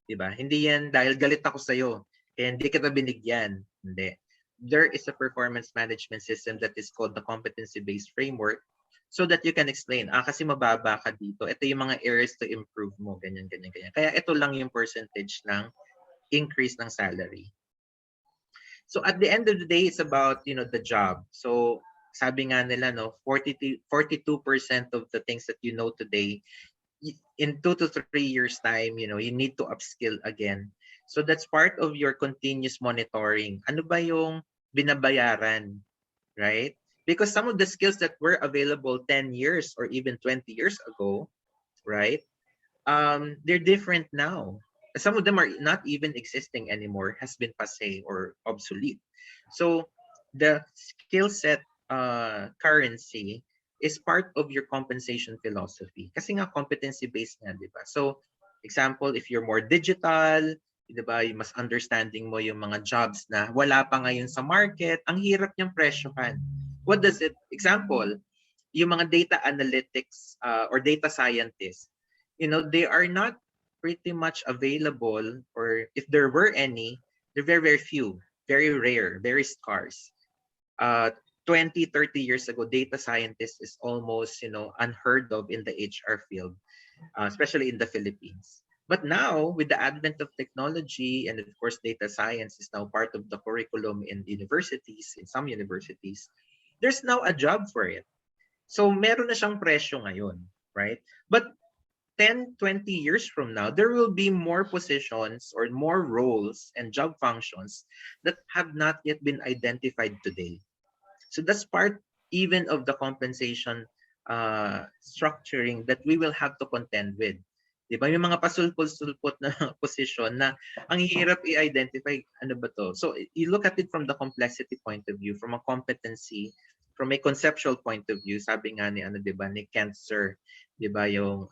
[SPEAKER 4] Diba? Hindi yan dahil galit ako sa'yo, kaya hindi kita binigyan. Hindi. There is a performance management system that is called the competency-based framework so that you can explain, kasi mababa ka dito. Ito yung mga areas to improve mo, ganyan, ganyan, ganyan. Kaya ito lang yung percentage ng increase ng salary. So at the end of the day, it's about, the job. So sabi nga nila, 42% of the things that you know today, in 2 to 3 years time, you need to upskill again. So that's part of your continuous monitoring. Ano ba yung binabayaran, right? Because some of the skills that were available 10 years or even 20 years ago, right? They're different now. Some of them are not even existing anymore, has been passé or obsolete. So the skill set currency is part of your compensation philosophy. Kasi nga competency-based nga, di ba? So, example, if you're more digital, di ba, you mas understanding mo yung mga jobs na wala pa ngayon sa market, ang hirap niyang presyohan. What does it, example, yung mga data analytics or data scientists, they are not pretty much available, or if there were any, they're very, very few, very rare, very scarce. 20, 30 years ago, data scientist is almost, unheard of in the HR field, especially in the Philippines. But now, with the advent of technology, and of course, data science is now part of the curriculum in universities, in some universities, there's now a job for it. So, meron na siyang presyo ngayon, right? But 10, 20 years from now, there will be more positions or more roles and job functions that have not yet been identified today. So that's part even of the compensation structuring that we will have to contend with. Diba? Yung mga pasulpot-sulpot na position na ang hirap i-identify, ano ba to? So you look at it from the complexity point of view, from a competency, from a conceptual point of view, sabi nga ni diba, ni Kent Sir, diba, yung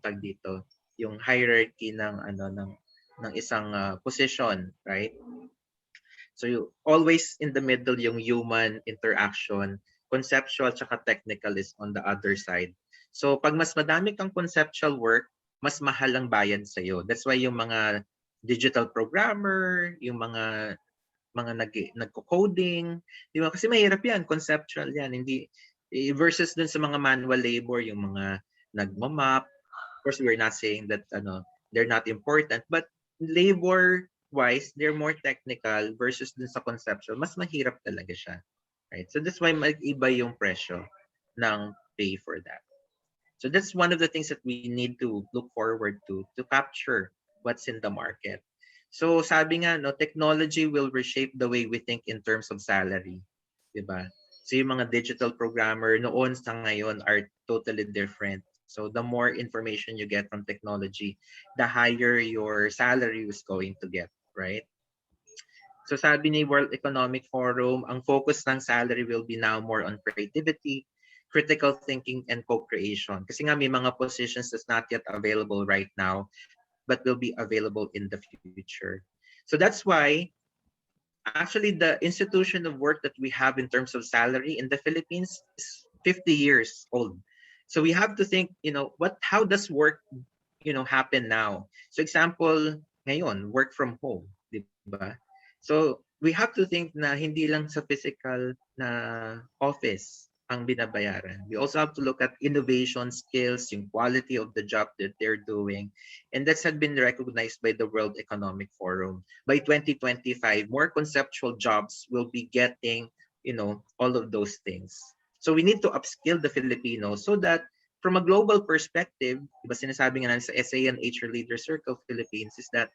[SPEAKER 4] tag dito, yung hierarchy ng ng isang position, right? So you always in the middle yung human interaction, conceptual tsaka technical is on the other side. So pag mas madami kang conceptual work, mas mahal ang bayad sa iyo. That's why yung mga digital programmer, yung mga nagko-coding, di ba? Kasi mahirap yan, conceptual yan, hindi versus dun sa mga manual labor, yung mga nagmamap. Of course, we're not saying that they're not important, but labor wise, they're more technical versus dun sa conceptual, mas mahirap talaga siya. Right? So that's why mag-iba yung presyo ng pay for that. So that's one of the things that we need to look forward to capture what's in the market. So sabi nga, technology will reshape the way we think in terms of salary. Diba? So yung mga digital programmer noon sa ngayon are totally different. So the more information you get from technology, the higher your salary is going to get, right? So sabi ni World Economic Forum, ang focus ng salary will be now more on creativity, critical thinking, and co-creation. Kasi nga may mga positions that's not yet available right now, but will be available in the future. So that's why actually the institution of work that we have in terms of salary in the Philippines is 50 years old. So we have to think, how does work, happen now? So example, ngayon, work from home, di ba? So we have to think na hindi lang sa physical na office ang binabayaran. We also have to look at innovation skills, yung quality of the job that they're doing. And that's had been recognized by the World Economic Forum. By 2025, more conceptual jobs will be getting, all of those things. So we need to upskill the Filipinos so that from a global perspective, diba sinasabi nga natin sa SA and HR Leader Circle Philippines is that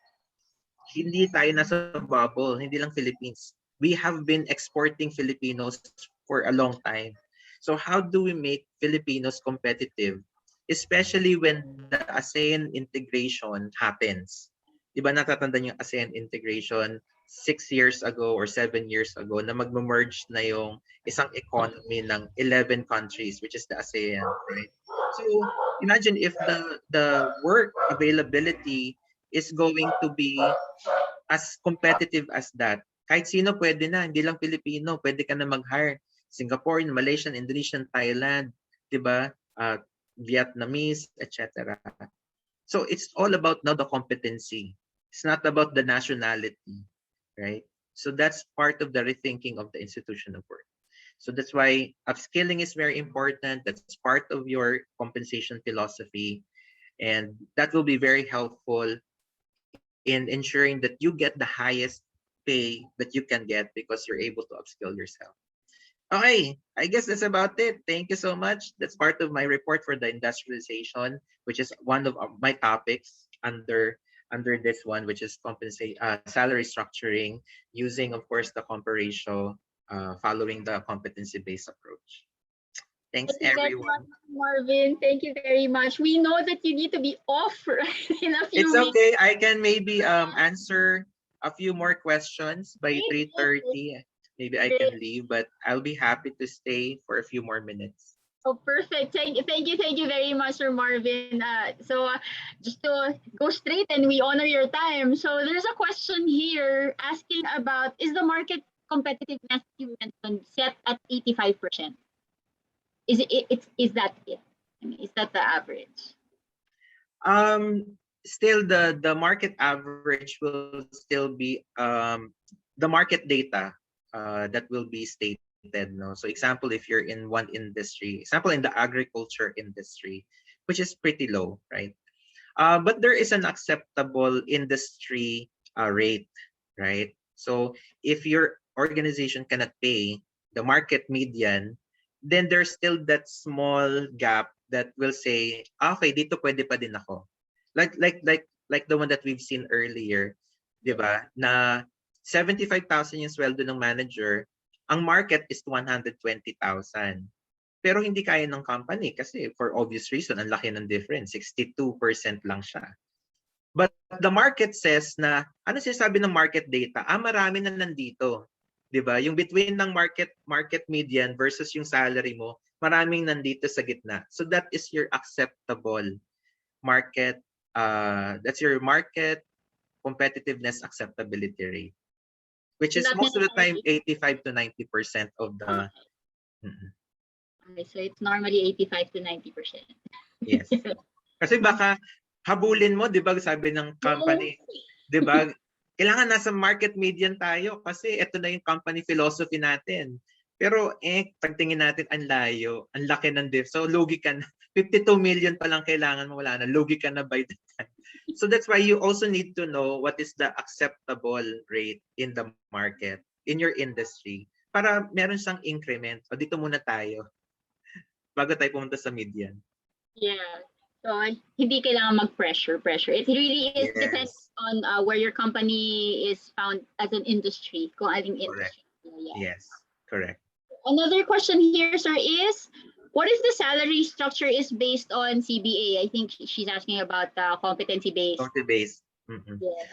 [SPEAKER 4] hindi tayo nasa bubble, hindi lang Philippines. We have been exporting Filipinos for a long time. So how do we make Filipinos competitive? Especially when the ASEAN integration happens. Diba natatandaan yung ASEAN integration 6 years ago or 7 years ago na magme-merge na yung isang economy ng 11 countries, which is the ASEAN, right? So imagine if the work availability is going to be as competitive as that. Kahit sino pwede na, hindi lang Pilipino, pwede ka na mag-hire. Singaporean, Malaysian, Indonesian, Thailand, 'di ba? Vietnamese, etc. So it's all about now the competency. It's not about the nationality, right? So that's part of the rethinking of the institution of work. So that's why upskilling is very important. That's part of your compensation philosophy. And that will be very helpful in ensuring that you get the highest pay that you can get because you're able to upskill yourself. Okay, I guess that's about it. Thank you so much. That's part of my report for the industrialization, which is one of my topics under this one, which is salary structuring, using, of course, the Compa ratio, following the competency-based approach. Thanks,
[SPEAKER 3] Thank you very
[SPEAKER 4] everyone.
[SPEAKER 3] much, Marvin. Thank you very much. We know that you need to be off in a few
[SPEAKER 4] It's
[SPEAKER 3] weeks.
[SPEAKER 4] okay. I can maybe answer a few more questions by
[SPEAKER 3] Great,
[SPEAKER 4] 3:30. Maybe I can leave, but I'll be happy to stay for a few more minutes.
[SPEAKER 3] Oh, perfect. Thank you very much, Sir Marvin. Just to go straight and we honor your time. So there's a question here asking about, is the market competitiveness you mentioned set at 85%? Is that it? I mean, is that the average?
[SPEAKER 4] Still the market average will still be the market data that will be stated. No, so example, if you're in one industry, example in the agriculture industry, which is pretty low, right? But there is an acceptable industry rate, right? So if your organization cannot pay the market median, then there's still that small gap that will say, okay, dito pwede pa din ako. Like the one that we've seen earlier, 'di ba? Na 75,000 yung sweldo ng manager, ang market is 120,000. Pero hindi kaya ng company kasi for obvious reason, ang laki ng difference, 62% lang siya. But the market says na, ano sinasabi ng market data? Marami na nandito. 'Di ba? Yung between ng market median versus yung salary mo, maraming nandito sa gitna. So that is your acceptable market, that's your market competitiveness acceptability rate, which is most of the time 85 to 90% of the.
[SPEAKER 3] Okay, so it's normally 85 to 90%.
[SPEAKER 4] Yes. Kasi baka habulin mo, 'di ba, sabi ng company, 'di ba? Kailangan nasa market median tayo kasi ito na yung company philosophy natin. Pero pagtingin natin ang layo, ang laki ng diff. So lugi ka na. 52 million pa lang kailangan mo, wala na. Lugi ka na by the time. So that's why you also need to know what is the acceptable rate in the market, in your industry, para meron siyang increment. O dito muna tayo bago tayo pumunta sa median.
[SPEAKER 3] Yeah. So hindi kailangan mag-pressure. It really is depends on where your company is found as an industry. Kung aling industry.
[SPEAKER 4] Yeah. Yes, correct.
[SPEAKER 3] Another question here, sir, is what is the salary structure is based on CBA? I think she's asking about competency based.
[SPEAKER 4] Competency based. Mm-hmm.
[SPEAKER 3] Yes.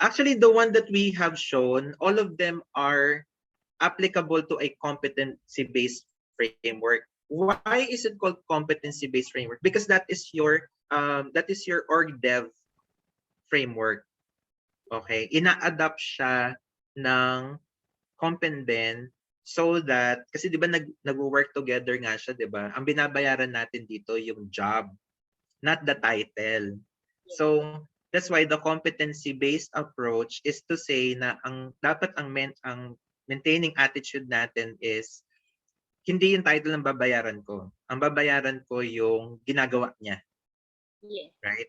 [SPEAKER 4] Actually, the one that we have shown, all of them are applicable to a competency-based framework. Why is it called competency-based framework? Because that is your org dev framework. Okay, ina-adapt siya ng Compen so that kasi 'di ba nagwo-work together nga siya, 'di ba? Ang binabayaran natin dito yung job, not the title. So that's why the competency-based approach is to say na ang maintaining attitude natin is hindi yung title ang babayaran ko. Ang babayaran ko yung ginagawa niya,
[SPEAKER 3] Yes.
[SPEAKER 4] right?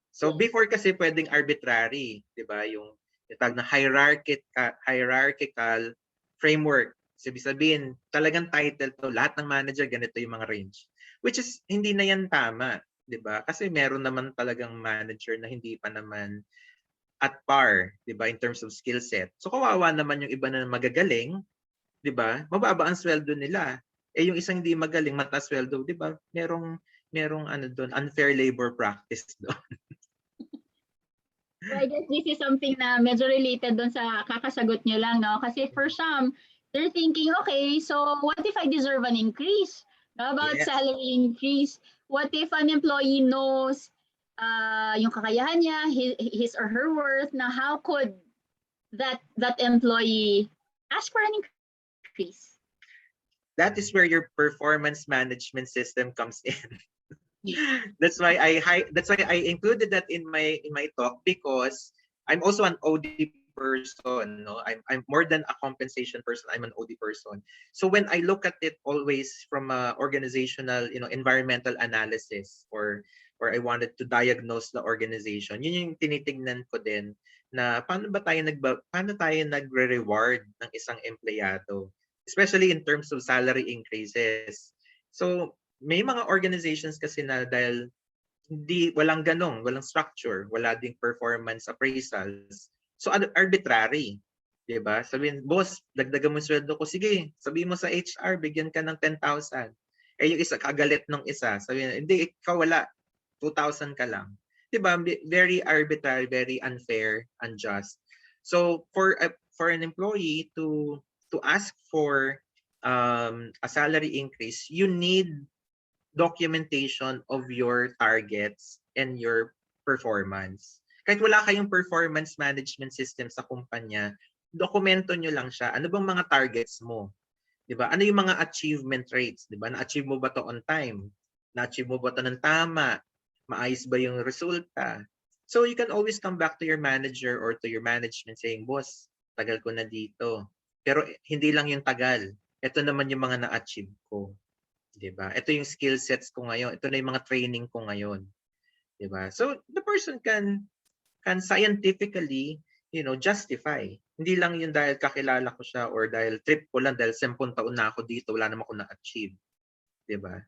[SPEAKER 4] So before kasi pwedeng arbitrary, 'di ba? Yung tawag na hierarchical framework. So, ibig sabihin, talagang title to, lahat ng manager ganito yung mga range. Which is hindi na yan tama, 'di ba? Kasi meron naman talagang manager na hindi pa naman at par, 'di ba, in terms of skill set. So kawawa naman yung iba na magagaling, 'di ba? Mababa ang sweldo nila. Eh yung isang hindi magaling, mataas sweldo, 'di ba? Merong ano doon, unfair labor practice doon.
[SPEAKER 3] So I guess this is something na medyo related doon sa kakasagot nyo lang, no? Kasi for some, they're thinking, okay, so what if I deserve an increase? How about
[SPEAKER 4] Yes.
[SPEAKER 3] salary increase? What if an employee knows yung kakayahan niya, his or her worth, na how could that employee ask for an increase?
[SPEAKER 4] That is where your performance management system comes in. That's why I included that in my talk, because I'm also an OD person. No, I'm more than a compensation person. I'm an OD person. So when I look at it always from a organizational, environmental analysis, or I wanted to diagnose the organization, yun yung tinitingnan ko din na paano tayo nagre-reward ng isang empleyado, especially in terms of salary increases. So may mga organizations kasi na dahil walang structure, wala ding performance appraisals. So arbitrary, 'di ba? Sabihin, boss, dagdagan mo 'yung sweldo ko. Sige, sabihin mo sa HR, bigyan ka ng 10,000. Eh yung isa kagalit ng isa, sabihin, hindi, ikaw wala, 2,000 ka lang. 'Di ba? Very arbitrary, very unfair, unjust. So for an employee to ask for a salary increase, you need documentation of your targets and your performance. Kahit wala kayong performance management system sa kumpanya, dokumento nyo lang siya. Ano bang mga targets mo? 'Di ba? Ano yung mga achievement rates? 'Di ba? Na-achieve mo ba to on time? Na-achieve mo ba to ng tama? Maayos ba yung resulta? So you can always come back to your manager or to your management saying, boss, tagal ko na dito. Pero hindi lang yung tagal. Ito naman yung mga na-achieve ko. 'Di ba? Ito yung skill sets ko ngayon. Ito na yung mga training ko ngayon. 'Di ba? So the person can scientifically, justify. Hindi lang yung dahil kakilala ko siya or dahil trip ko lang dahil 10 taon na ako dito, wala naman ako na-achieve. 'Di ba?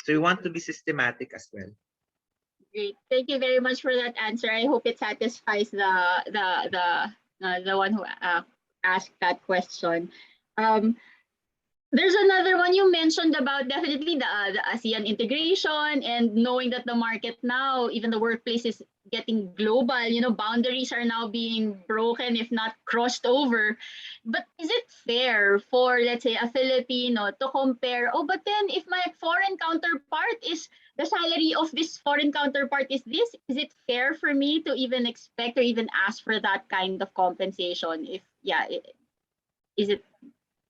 [SPEAKER 4] So you want to be systematic as well.
[SPEAKER 3] Great. Thank you very much for that answer. I hope it satisfies the one who asked that question. There's another one you mentioned about definitely the ASEAN integration and knowing that the market now, even the workplace is getting global, boundaries are now being broken, if not crossed over. But is it fair for, let's say, a Filipino to compare, but then if my foreign counterpart is, the salary of this foreign counterpart is this, is it fair for me to even expect or even ask for that kind of compensation?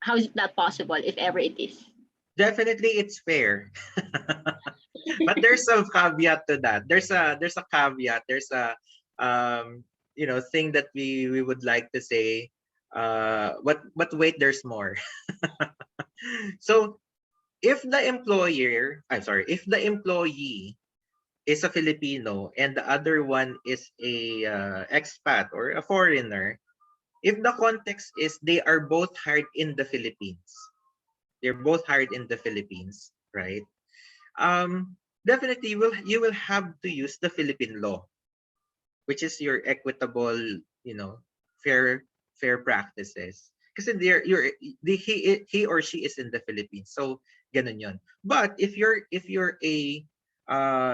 [SPEAKER 3] How is that possible, if ever it is?
[SPEAKER 4] Definitely it's fair. But there's a caveat to that. There's a caveat. There's a thing that we would like to say. But wait, there's more. So if the employee is a Filipino and the other one is a expat or a foreigner, if the context is they are both hired in the Philippines, right? Definitely you will have to use the Philippine law, which is your equitable, fair practices. Kasi he or she is in the Philippines, so ganun yun. But if you're a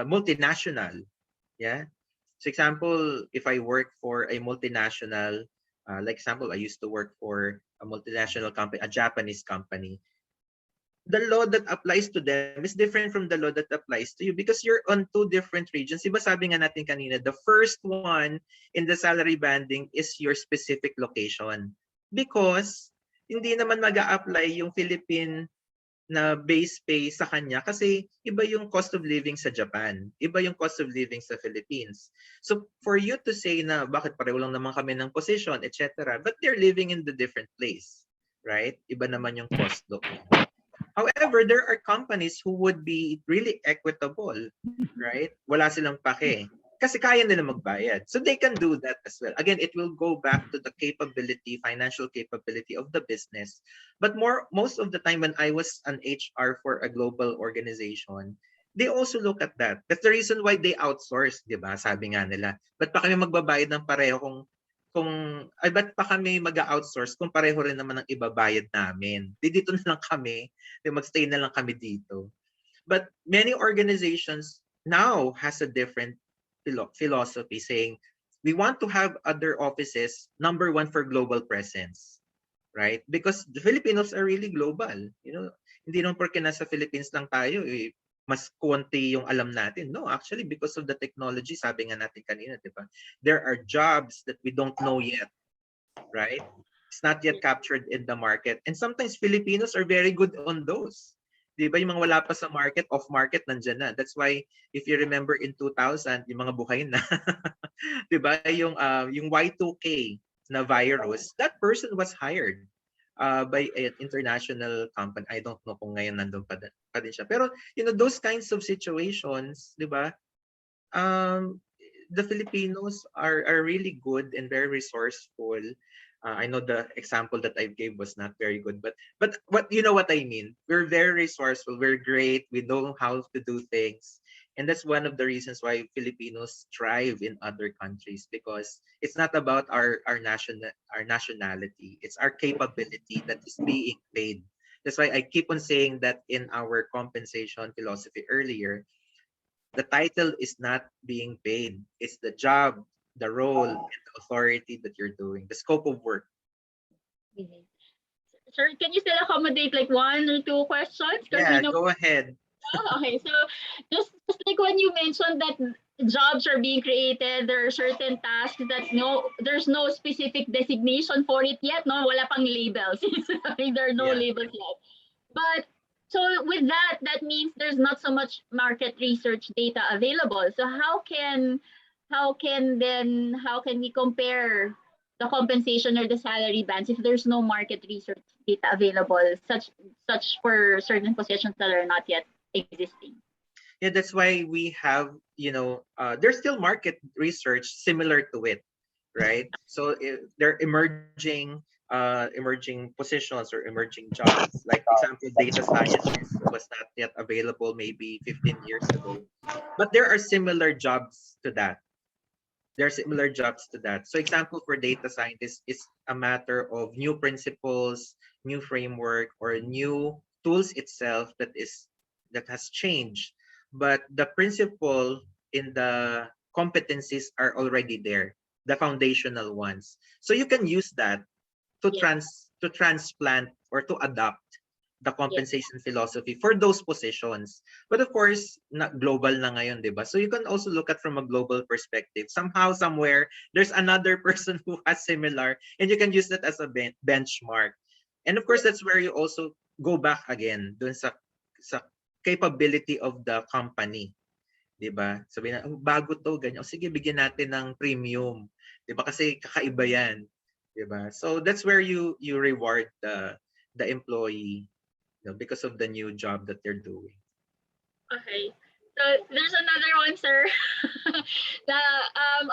[SPEAKER 4] multinational, yeah, So example, if I work for a multinational, like example, I used to work for a multinational company, a Japanese company. The law that applies to them is different from the law that applies to you because you're on two different regions. Diba sabi nga natin kanina, the first one in the salary banding is your specific location. Because hindi naman mag-a-apply yung Philippine na base pay sa kanya kasi iba yung cost of living sa Japan, iba yung cost of living sa Philippines. So for you to say na bakit pareho lang naman kami ng position, etc., but they're living in the different place, right? Iba naman yung cost doon. However, there are companies who would be really equitable, right? Wala silang pake. Kasi kaya nila magbayad. So they can do that as well. Again, it will go back to the capability, financial capability of the business. But most of the time when I was an HR for a global organization, they also look at that. That's the reason why they outsource, di ba? Sabi nga nila, ba't pa kami magbabayad ng pareho ay ba't pa kami mag-outsource kung pareho rin naman ang ibabayad namin? Dito na lang kami, magstay na lang kami dito. But many organizations now has a different philosophy saying, we want to have other offices, number one, for global presence, right? Because the Filipinos are really global. Hindi naman porque nasa Philippines lang tayo, mas konti yung alam natin. No, actually, because of the technology, sabi nga natin kanina, di ba? There are jobs that we don't know yet, right? It's not yet captured in the market. And sometimes Filipinos are very good on those. Di ba? Yung mga wala pa sa market, off market, nandyan na. That's why, if you remember in 2000, yung mga buhay na, di ba? Yung Y2K na virus, that person was hired by an international company. I don't know kung ngayon nandun pa din siya. Pero, those kinds of situations, di ba? The Filipinos are really good and very resourceful. I know the example that I gave was not very good, but what you know what I mean. We're very resourceful. We're great. We know how to do things, and that's one of the reasons why Filipinos thrive in other countries because it's not about our nationality. It's our capability that is being paid. That's why I keep on saying that in our compensation philosophy earlier. The title is not being paid. It's the job, the role, and the authority that you're doing, the scope of work.
[SPEAKER 3] Sir, can you still accommodate like one or two questions?
[SPEAKER 4] Yeah, go ahead.
[SPEAKER 3] Okay, so just like when you mentioned that jobs are being created, there are certain tasks that there's no specific designation for it yet. No, wala pang labels. There are no
[SPEAKER 4] Yeah.
[SPEAKER 3] labels yet. But so with that means there's not so much market research data available. So how can we compare the compensation or the salary bands if there's no market research data available, such for certain positions that are not yet existing?
[SPEAKER 4] Yeah, that's why we have, there's still market research similar to it, right? So they're emerging positions or emerging jobs. Like example, data scientist was not yet available maybe 15 years ago. But there are similar jobs to that. So example for data scientists is a matter of new principles, new framework, or new tools itself that has changed. But the principle in the competencies are already there, the foundational ones. So you can use that to transplant or to adopt the compensation philosophy for those positions. But of course, not global na ngayon, di ba? So you can also look at from a global perspective. Somehow, somewhere, there's another person who has similar, and you can use that as a benchmark. And of course, that's where you also go back again dun sa capability of the company. Di ba? Sabi na, bago to, ganyan. O sige, bigyan natin ng premium. Di ba? Kasi kakaiba yan. Di ba? So that's where you reward the employee because of the new job that they're doing.
[SPEAKER 3] Okay. So there's another one, sir.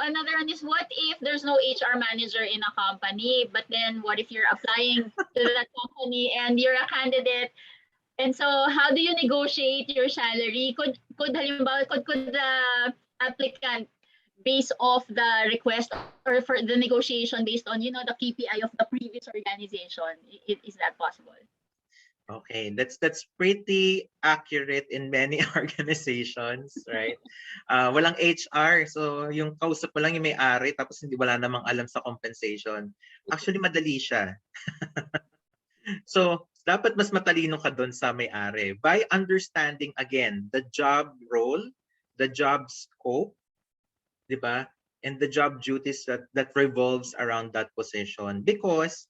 [SPEAKER 3] Another one is, what if there's no HR manager in a company, but then what if you're applying to that company and you're a candidate? And so how do you negotiate your salary? Could the applicant base off the request or for the negotiation based on the KPI of the previous organization? Is that possible?
[SPEAKER 4] Okay, that's pretty accurate in many organizations, right? Walang HR, so yung kausap mo lang yung may-ari tapos hindi wala namang alam sa compensation. Actually, madali siya. So, dapat mas matalino ka doon sa may-ari by understanding again the job role, the job scope, 'di ba? And the job duties that revolves around that position, because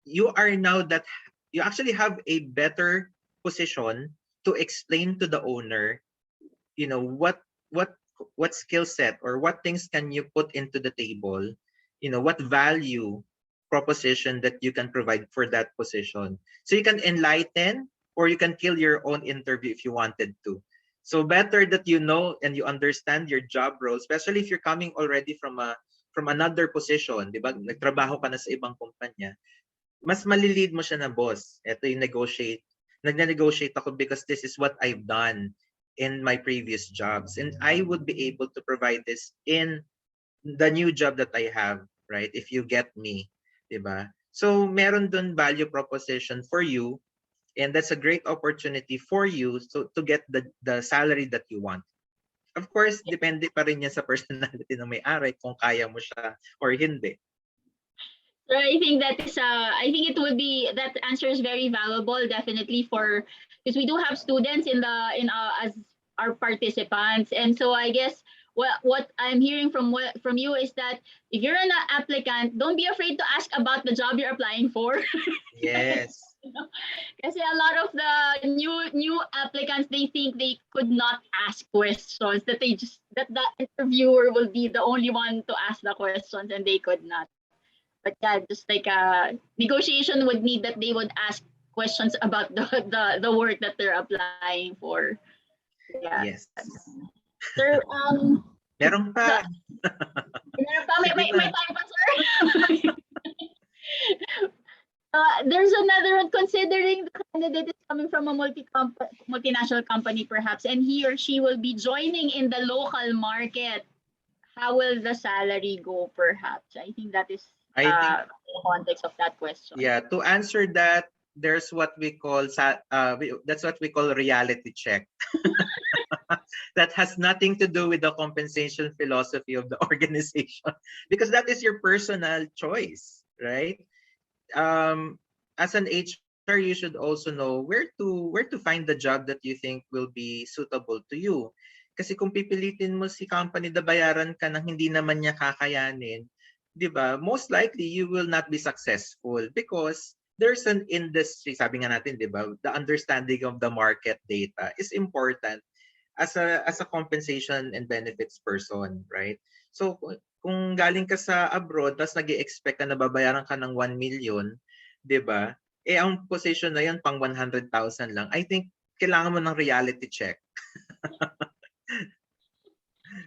[SPEAKER 4] you are now that you actually have a better position to explain to the owner, you know, what what skill set or what things can you put into the table, you know, what value proposition that you can provide for that position, so you can enlighten or you can kill your own interview if you wanted to. So better that you know and you understand your job role, especially if you're coming already from another position, di ba? Nagtrabaho ka na sa ibang kumpanya, mas malilid mo siya na, boss, eto yung nagne-negotiate ako because this is what I've done in my previous jobs. And I would be able to provide this in the new job that I have, right? If you get me, diba? So meron dun value proposition for you, and that's a great opportunity for you to get the salary that you want. Of course, depende pa rin yan sa personality ng may-ari kung kaya mo siya or hindi.
[SPEAKER 3] So I think I think it would be, that answer is very valuable, definitely, for, because we do have students as our participants. And so I guess what I'm hearing from you is that if you're an applicant, don't be afraid to ask about the job you're applying for.
[SPEAKER 4] Yes.
[SPEAKER 3] Kasi a lot of the new applicants, they think they could not ask questions, that the interviewer will be the only one to ask the questions, and they could not. But yeah, just like negotiation would need that they would ask questions about the work that they're applying for. Yeah.
[SPEAKER 4] Yes.
[SPEAKER 3] Sir,
[SPEAKER 4] Meron pa.
[SPEAKER 3] may time pa, sir. There's another one, considering the candidate is coming from a multinational company perhaps, and he or she will be joining in the local market. How will the salary go perhaps? I think that is
[SPEAKER 4] I think,
[SPEAKER 3] the context of that question.
[SPEAKER 4] yeah, to answer that, there's what we call that's what we call reality check. That has nothing to do with the compensation philosophy of the organization, because that is your personal choice, right? As an HR, you should also know where to find the job that you think will be suitable to you. Kasi kung pipilitin mo si company na bayaran ka ng hindi naman niya kakayanin, 'di ba? Most likely you will not be successful, because there's an industry, sabi nga natin, 'di ba? The understanding of the market data is important as a compensation and benefits person, right? So kung galing ka sa abroad tapos nag-expect ka na babayaran ka ng 1 million, 'di ba? Eh ang position na 'yon pang 100,000 lang. I think kailangan mo ng reality check.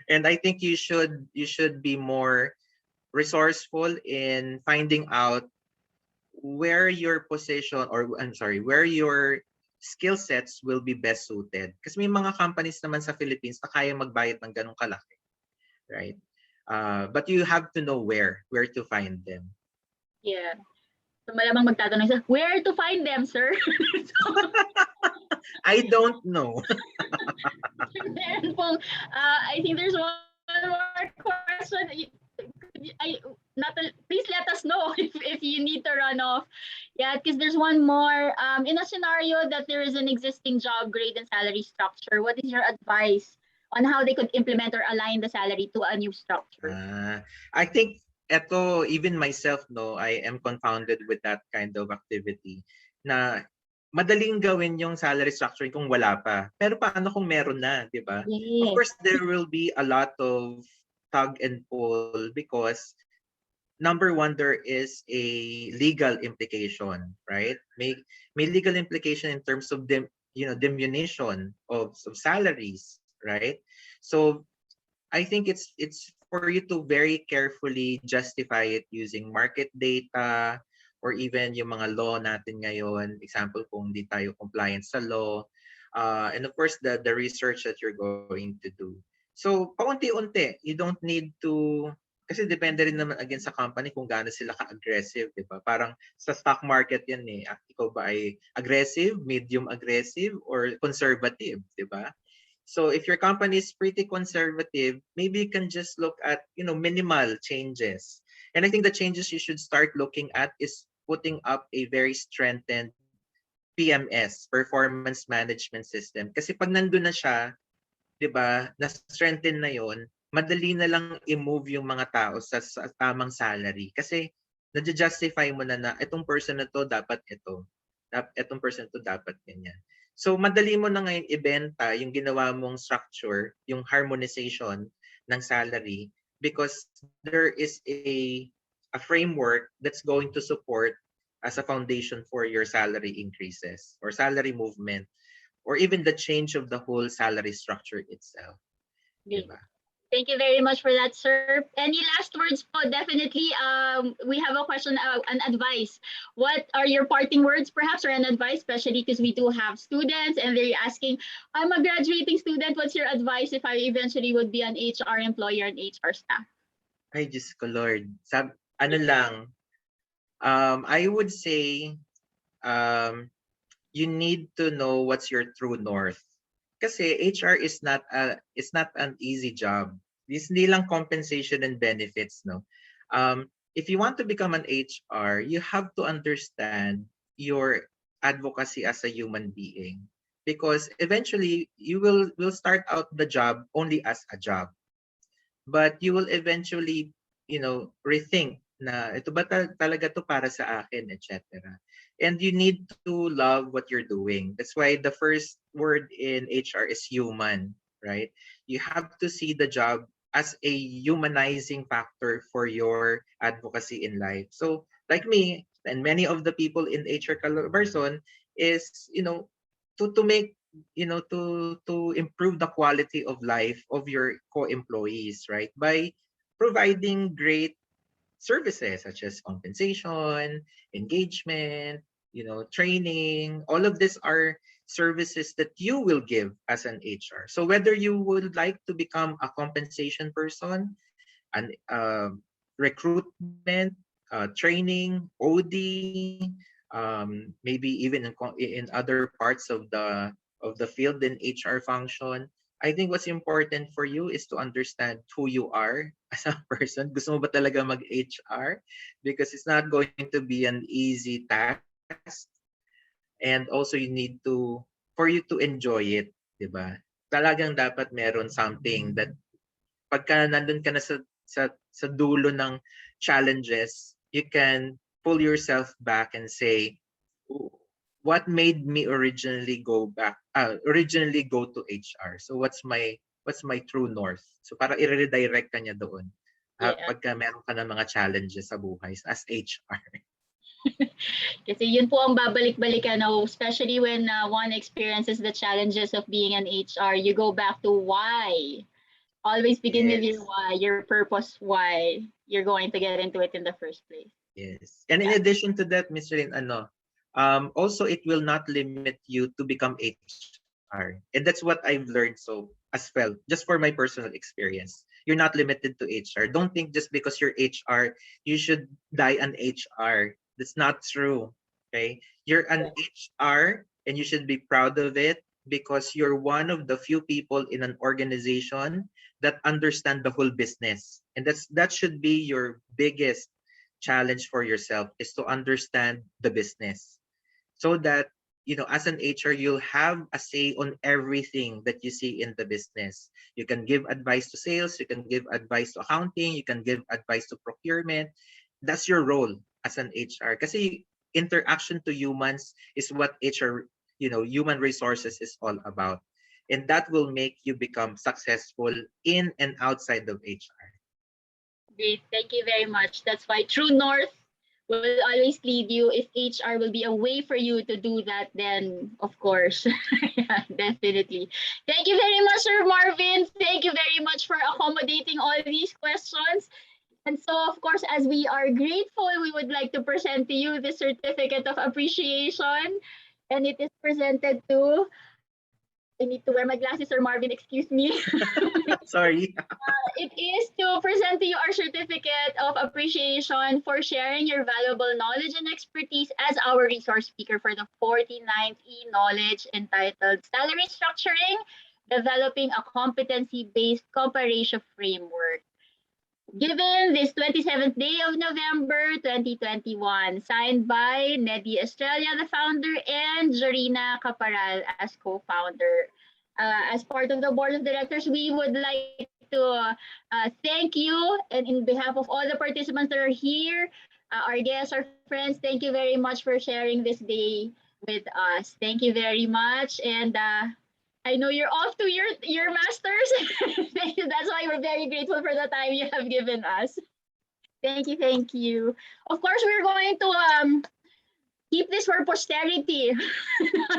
[SPEAKER 4] And I think you should be more resourceful in finding out where your position, or I'm sorry, where your skill sets will be best suited. Kasi may mga companies naman sa Philippines na kaya magbayad ng ganong kalaki, right? But you have to know where to find them.
[SPEAKER 3] Yeah. So malamang magtatanong siya, where to find them, sir?
[SPEAKER 4] I don't know.
[SPEAKER 3] Meron pong, I think there's one more question. Please let us know if you need to run off. Yeah, because there's one more. In a scenario that there is an existing job grade and salary structure, what is your advice on how they could implement or align the salary to a new structure?
[SPEAKER 4] I think even myself, no, I am confounded with that kind of activity, na madaling gawin yung salary structuring kung wala pa. Pero paano kung meron na, di ba?
[SPEAKER 3] Yes.
[SPEAKER 4] Of course, there will be a lot of tug and pull, because number one, there is a legal implication, right? May legal implication in terms of diminution of salaries, right? So I think it's for you to very carefully justify it using market data, or even yung mga law natin ngayon, example kung hindi tayo compliant sa law, and of course the research that you're going to do. So paunti-unti, you don't need to Kasi depende rin naman again sa company kung gaano sila ka-aggressive, di ba? Parang sa stock market yan eh. Ikaw ba ay aggressive, medium aggressive, or conservative, di ba? So if your company is pretty conservative, maybe you can just look at, minimal changes. And I think the changes you should start looking at is putting up a very strengthened PMS, performance management system. Kasi pag nandun na siya, 'di ba, na-strengthen na 'yon, madali na lang i-move yung mga tao sa tamang salary. Kasi nadja-justify mo na itong person na 'to dapat ito. Itong person na 'to dapat ganyan. So madali mo na ngayon ibenta yung ginawa mong structure, yung harmonization ng salary because there is a framework that's going to support as a foundation for your salary increases or salary movement or even the change of the whole salary structure itself.
[SPEAKER 3] Great.
[SPEAKER 4] Diba?
[SPEAKER 3] Thank you very much for that, sir. Any last words po? Definitely, we have a question, an advice. What are your parting words, perhaps, or an advice, especially because we do have students and they're asking, I'm a graduating student, what's your advice if I eventually would be an HR employee or an HR staff?
[SPEAKER 4] Ay, Diyos ko Lord. I would say, you need to know what's your true north. Kasi HR is not an easy job. This hindi lang compensation and benefits, no. If you want to become an HR, you have to understand your advocacy as a human being because eventually you will start out the job only as a job. But you will eventually, rethink na ito ba talaga to para sa akin, etc. And you need to love what you're doing. That's why the first word in HR is human, right? You have to see the job as a humanizing factor for your advocacy in life. So like me and many of the people in HR Calabarzon is, to make to improve the quality of life of your co-employees, right? By providing great services such as compensation, engagement, training. All of these are services that you will give as an HR. So whether you would like to become a compensation person, an recruitment, training, OD, maybe even in other parts of the field in HR function. I think what's important for you is to understand who you are as a person. Gusto mo ba talaga mag-HR? Because it's not going to be an easy task. And also you need for you to enjoy it, di ba? Talagang dapat meron something that pagka nandun ka na sa dulo ng challenges, you can pull yourself back and say, what made me originally go to HR? So what's my true north? So para i-redirect ka niya doon. Pagka meron ka ng mga challenges sa buhay as HR.
[SPEAKER 3] Kasi yun po ang babalik-balikan, especially when one experiences the challenges of being an HR, you go back to why. Always begin with your why, your purpose, why you're going to get into it in the first place.
[SPEAKER 4] Yes. And in addition to that, Ms. Rin, also it will not limit you to become HR. And that's what I've learned as well, just for my personal experience. You're not limited to HR. Don't think just because you're HR, you should die an HR. That's not true. Okay? You're an HR and you should be proud of it because you're one of the few people in an organization that understand the whole business. And that should be your biggest challenge for yourself, is to understand the business. So that, as an HR, you'll have a say on everything that you see in the business. You can give advice to sales, you can give advice to accounting, you can give advice to procurement. That's your role as an HR. Kasi interaction to humans is what HR, human resources is all about. And that will make you become successful in and outside of HR.
[SPEAKER 3] Great. Thank you very much. That's why True North will always lead you. If HR will be a way for you to do that, then of course, yeah, definitely. Thank you very much, Sir Marvin. Thank you very much for accommodating all these questions. And so, of course, as we are grateful, we would like to present to you the certificate of appreciation. And it is presented to I need to wear my glasses, Sir Marvin, excuse me.
[SPEAKER 4] Sorry.
[SPEAKER 3] It is to present to you our certificate of appreciation for sharing your valuable knowledge and expertise as our resource speaker for the 49th e-knowledge entitled Salary Structuring, Developing a Competency-Based Compa Framework. Given this 27th day of November 2021, signed by Neddy Estrella, the founder, and Jorina Caparal as co-founder. As part of the board of directors, we would like to thank you, and in behalf of all the participants that are here, our guests, our friends, thank you very much for sharing this day with us. Thank you very much, and I know you're off to your masters. That's why we're very grateful for the time you have given us. Thank you, thank you. Of course, we're going to keep this for posterity.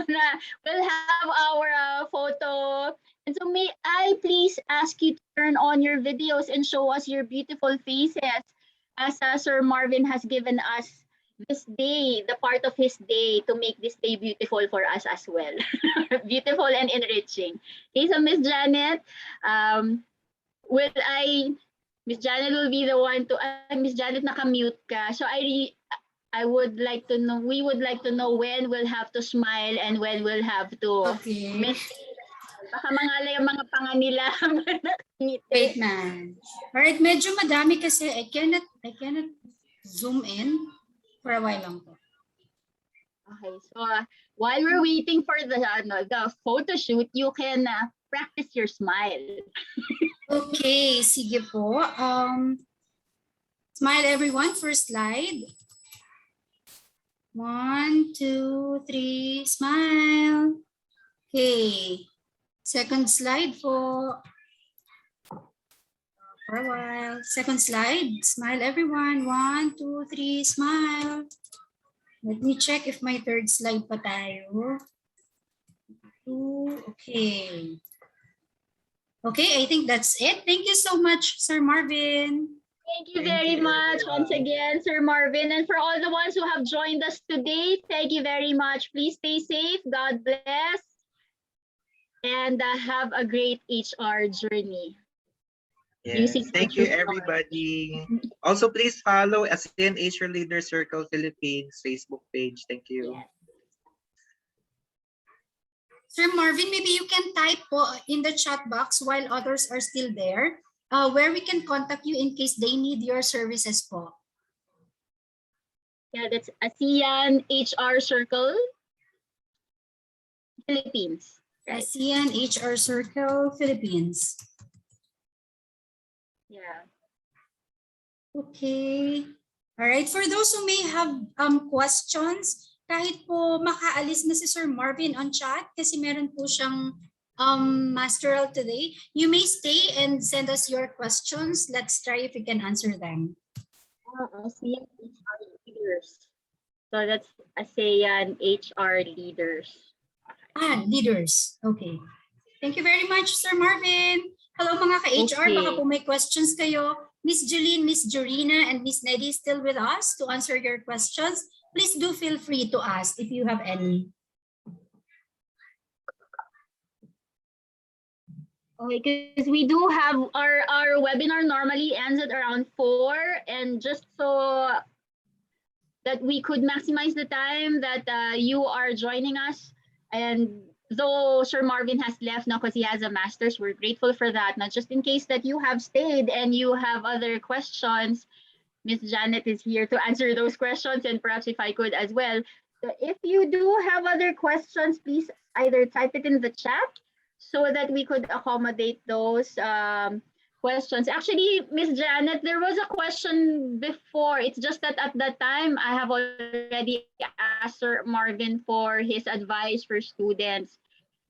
[SPEAKER 3] We'll have our photo. And so may I please ask you to turn on your videos and show us your beautiful faces, as Sir Marvin has given us this day, the part of his day, to make this day beautiful for us as well. Beautiful and enriching. Okay, so Miss Janet, Miss Janet will be the one to, Miss Janet, naka-mute ka. So I would like to know, we would like to know when we'll have to smile and when we'll have to
[SPEAKER 5] Okay.
[SPEAKER 3] baka mangalay ang mga panga nila.
[SPEAKER 5] Wait na. Alright, medyo madami kasi I cannot zoom in for a while lang po.
[SPEAKER 3] Okay, so while we're waiting for the photo shoot, you can practice your smile.
[SPEAKER 5] Okay, sige po. Smile everyone, first slide. 1, 2, 3, smile. Okay. Second slide for a while. Second slide, smile everyone. 1, 2, 3, smile. Let me check if my third slide pa tayo. 2, okay. Okay, I think that's it. Thank you so much, Sir Marvin.
[SPEAKER 3] Thank you
[SPEAKER 4] Thank
[SPEAKER 3] very
[SPEAKER 4] you,
[SPEAKER 3] much once again, Sir Marvin. And for all the ones who have joined us today, thank you very much. Please stay safe. God bless. And have a great HR journey.
[SPEAKER 4] Yes.
[SPEAKER 3] Using
[SPEAKER 4] Thank you,
[SPEAKER 3] HR.
[SPEAKER 4] everybody. Also, please follow ASEAN HR Leader Circle Philippines Facebook page. Thank you.
[SPEAKER 3] Yes.
[SPEAKER 5] Sir Marvin, maybe you can type po in the chat box while others are still there, where we can contact you in case they need your services po.
[SPEAKER 3] Yeah, that's ASEAN HR Circle Philippines. Right.
[SPEAKER 5] ASEAN HR Circle Philippines.
[SPEAKER 3] Yeah.
[SPEAKER 5] Okay. All right. For those who may have questions, kahit po makaalis na si Sir Marvin on chat kasi meron po siyang masteral today, you may stay and send us your questions. Let's try if we can answer them.
[SPEAKER 3] ASEAN HR Leaders. So that's ASEAN HR Leaders.
[SPEAKER 5] Leaders. Okay. Thank you very much, Sir Marvin. Hello mga ka-HR,
[SPEAKER 3] Okay.
[SPEAKER 5] baka po may questions kayo. Miss Jeline, Miss Jorina, and Miss Neddy still with us to answer your questions. Please do feel free to ask if you have any.
[SPEAKER 3] Okay, because we do have our webinar normally ends at around 4, and just so that we could maximize the time that you are joining us, and though Sir Marvin has left now because he has a master's, we're grateful for that. Not just in case that you have stayed and you have other questions, Miss Janet is here to answer those questions, and perhaps if I could as well. So if you do have other questions, please either type it in the chat so that we could accommodate those questions. Actually, Miss Janet, there was a question before. It's just that at that time, I have already asked Sir Marvin for his advice for students.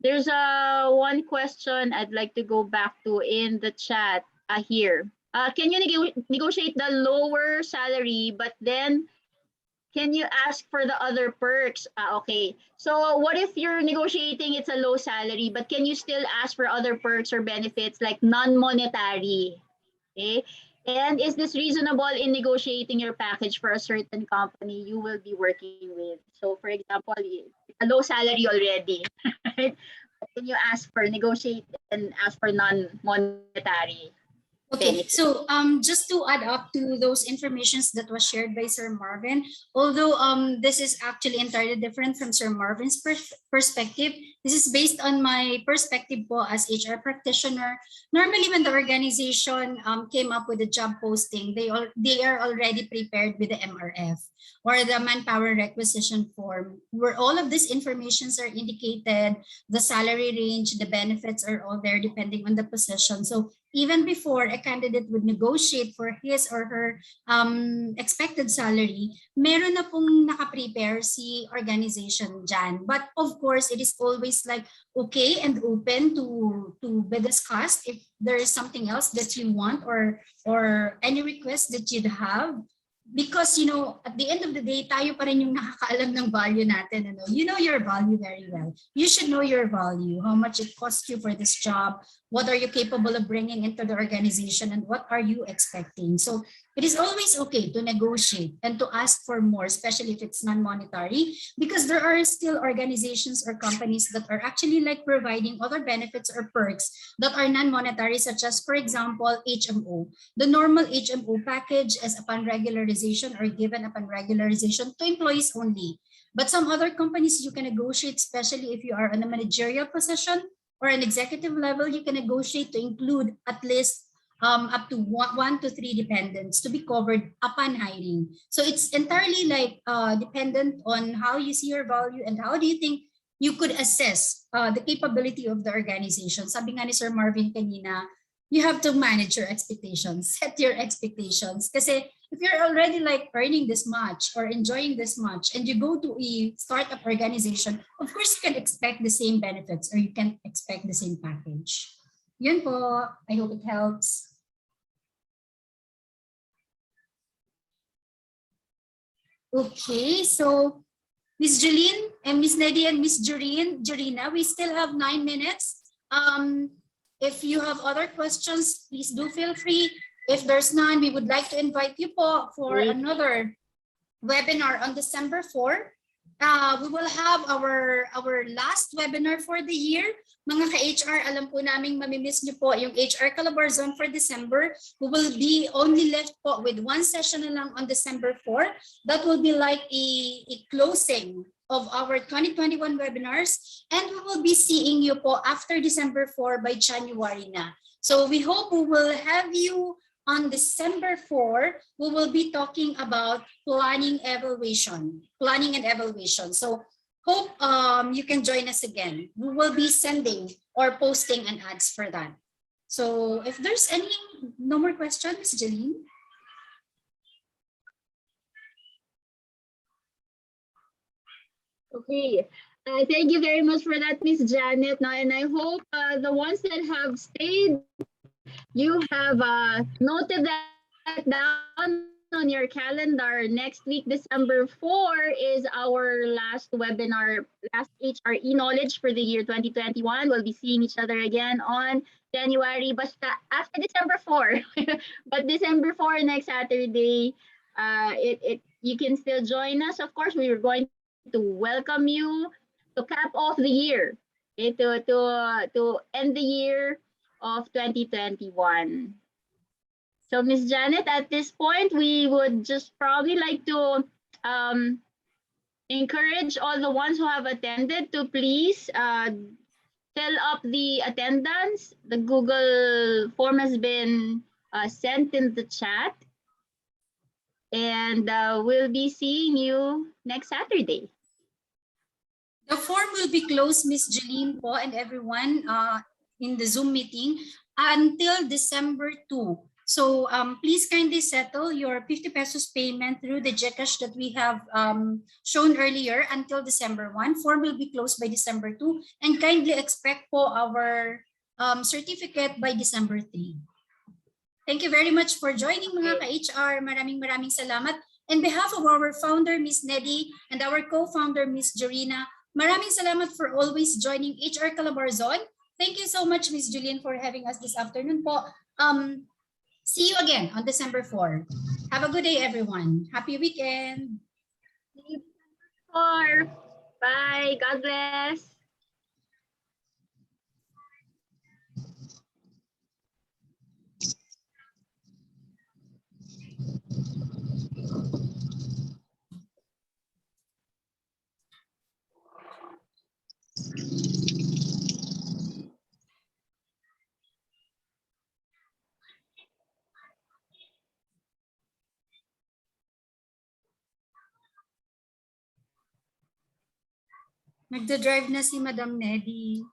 [SPEAKER 3] There's one question I'd like to go back to in the chat here. Can you negotiate the lower salary, but then can you ask for the other perks? Okay. So what if you're negotiating it's a low salary, but can you still ask for other perks or benefits like non-monetary? Okay. And is this reasonable in negotiating your package for a certain company you will be working with? So for example, a low salary already, right? can you ask for, negotiate and ask for non-monetary
[SPEAKER 5] Okay,
[SPEAKER 3] benefits?
[SPEAKER 5] so just to add up to those informations that was shared by Sir Marvin, although this is actually entirely different from Sir Marvin's perspective, this is based on my perspective po as HR practitioner. Normally, when the organization came up with a job posting, they are already prepared with the MRF or the manpower requisition form, where all of these informations are indicated, the salary range, the benefits are all there depending on the position. So even before a candidate would negotiate for his or her expected salary, meron na pong nakaprepare si organization dyan. But of course, it is always like okay and open to be discussed if there is something else that you want or any request that you'd have. Because, you know, at the end of the day, tayo pa rin yung nakakaalam ng value natin. Ano? You know your value very well. You should know your value, how much it costs you for this job, what are you capable of bringing into the organization, and what are you expecting. So it is always okay to negotiate and to ask for more, especially if it's non-monetary, because there are still organizations or companies that are actually like providing other benefits or perks that are non-monetary, such as, for example, HMO. The normal HMO package is upon regularization or given upon regularization to employees only. But some other companies you can negotiate, especially if you are on a managerial position or an executive level, you can negotiate to include at least up to one to three dependents to be covered upon hiring. So it's entirely like dependent on how you see your value and how do you think you could assess the capability of the organization. Sabi nga ni Sir Marvin kanina, you have to manage your expectations, set your expectations. Kasi if you're already like earning this much or enjoying this much and you go to a startup organization, of course you can expect the same benefits or you can expect the same package. Yun po. I hope it helps. Okay, so Ms. Jeline and Ms. Neddy and Ms. Jorina, we still have 9 minutes. If you have other questions, please do feel free. If there's none, we would like to invite you po for another webinar on December 4. We will have our last webinar for the year. Mga ka-HR, alam po namin mamimiss niyo po yung HR Calabarzon for December. We will be only left po with one session na lang on December 4. That will be like a closing of our 2021 webinars. And we will be seeing you po after December 4 by January na. So we hope we will have you on December 4, we will be talking about planning and evaluation. So hope you can join us again. We will be sending or posting an ads for that. So if there's no more questions, Jeline?
[SPEAKER 3] Okay. Thank you very much for that, Miss Janet. Now, and I hope the ones that have stayed, you have noted that down on your calendar. Next week, December 4, is our last webinar, last HR e-knowledge for the year 2021. We'll be seeing each other again on January, but after December 4. But December 4, next Saturday, you can still join us. Of course, we are going to welcome you to cap off the year, okay, to end the year of 2021. So Ms. Janet, at this point, we would just probably like to encourage all the ones who have attended to please fill up the attendance. The Google form has been sent in the chat. And we'll be seeing you next Saturday.
[SPEAKER 5] The form will be closed, Ms. Jeline po and everyone in the Zoom meeting until December 2. So please kindly settle your 50 pesos payment through the GCash that we have shown earlier until December 1. Form will be closed by December 2 and kindly expect po our certificate by December 3. Thank you very much for joining mga ka-HR. Maraming salamat. On behalf of our founder, Ms. Neddy, and our co-founder, Ms. Jorina, maraming salamat for always joining HR Calabarzon. Thank you so much, Ms. Julian, for having us this afternoon po. See you again on December 4. Have a good day, everyone. Happy weekend.
[SPEAKER 3] See you before. Bye. God bless.
[SPEAKER 5] Nagda-drive na si Madam Neddy.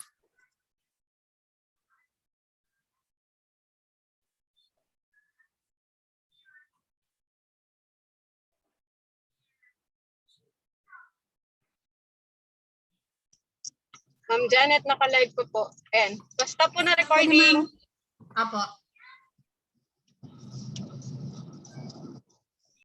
[SPEAKER 1] Ma'am Janet, naka-live ko po. Ayan. Basta po na recording.
[SPEAKER 5] Apo.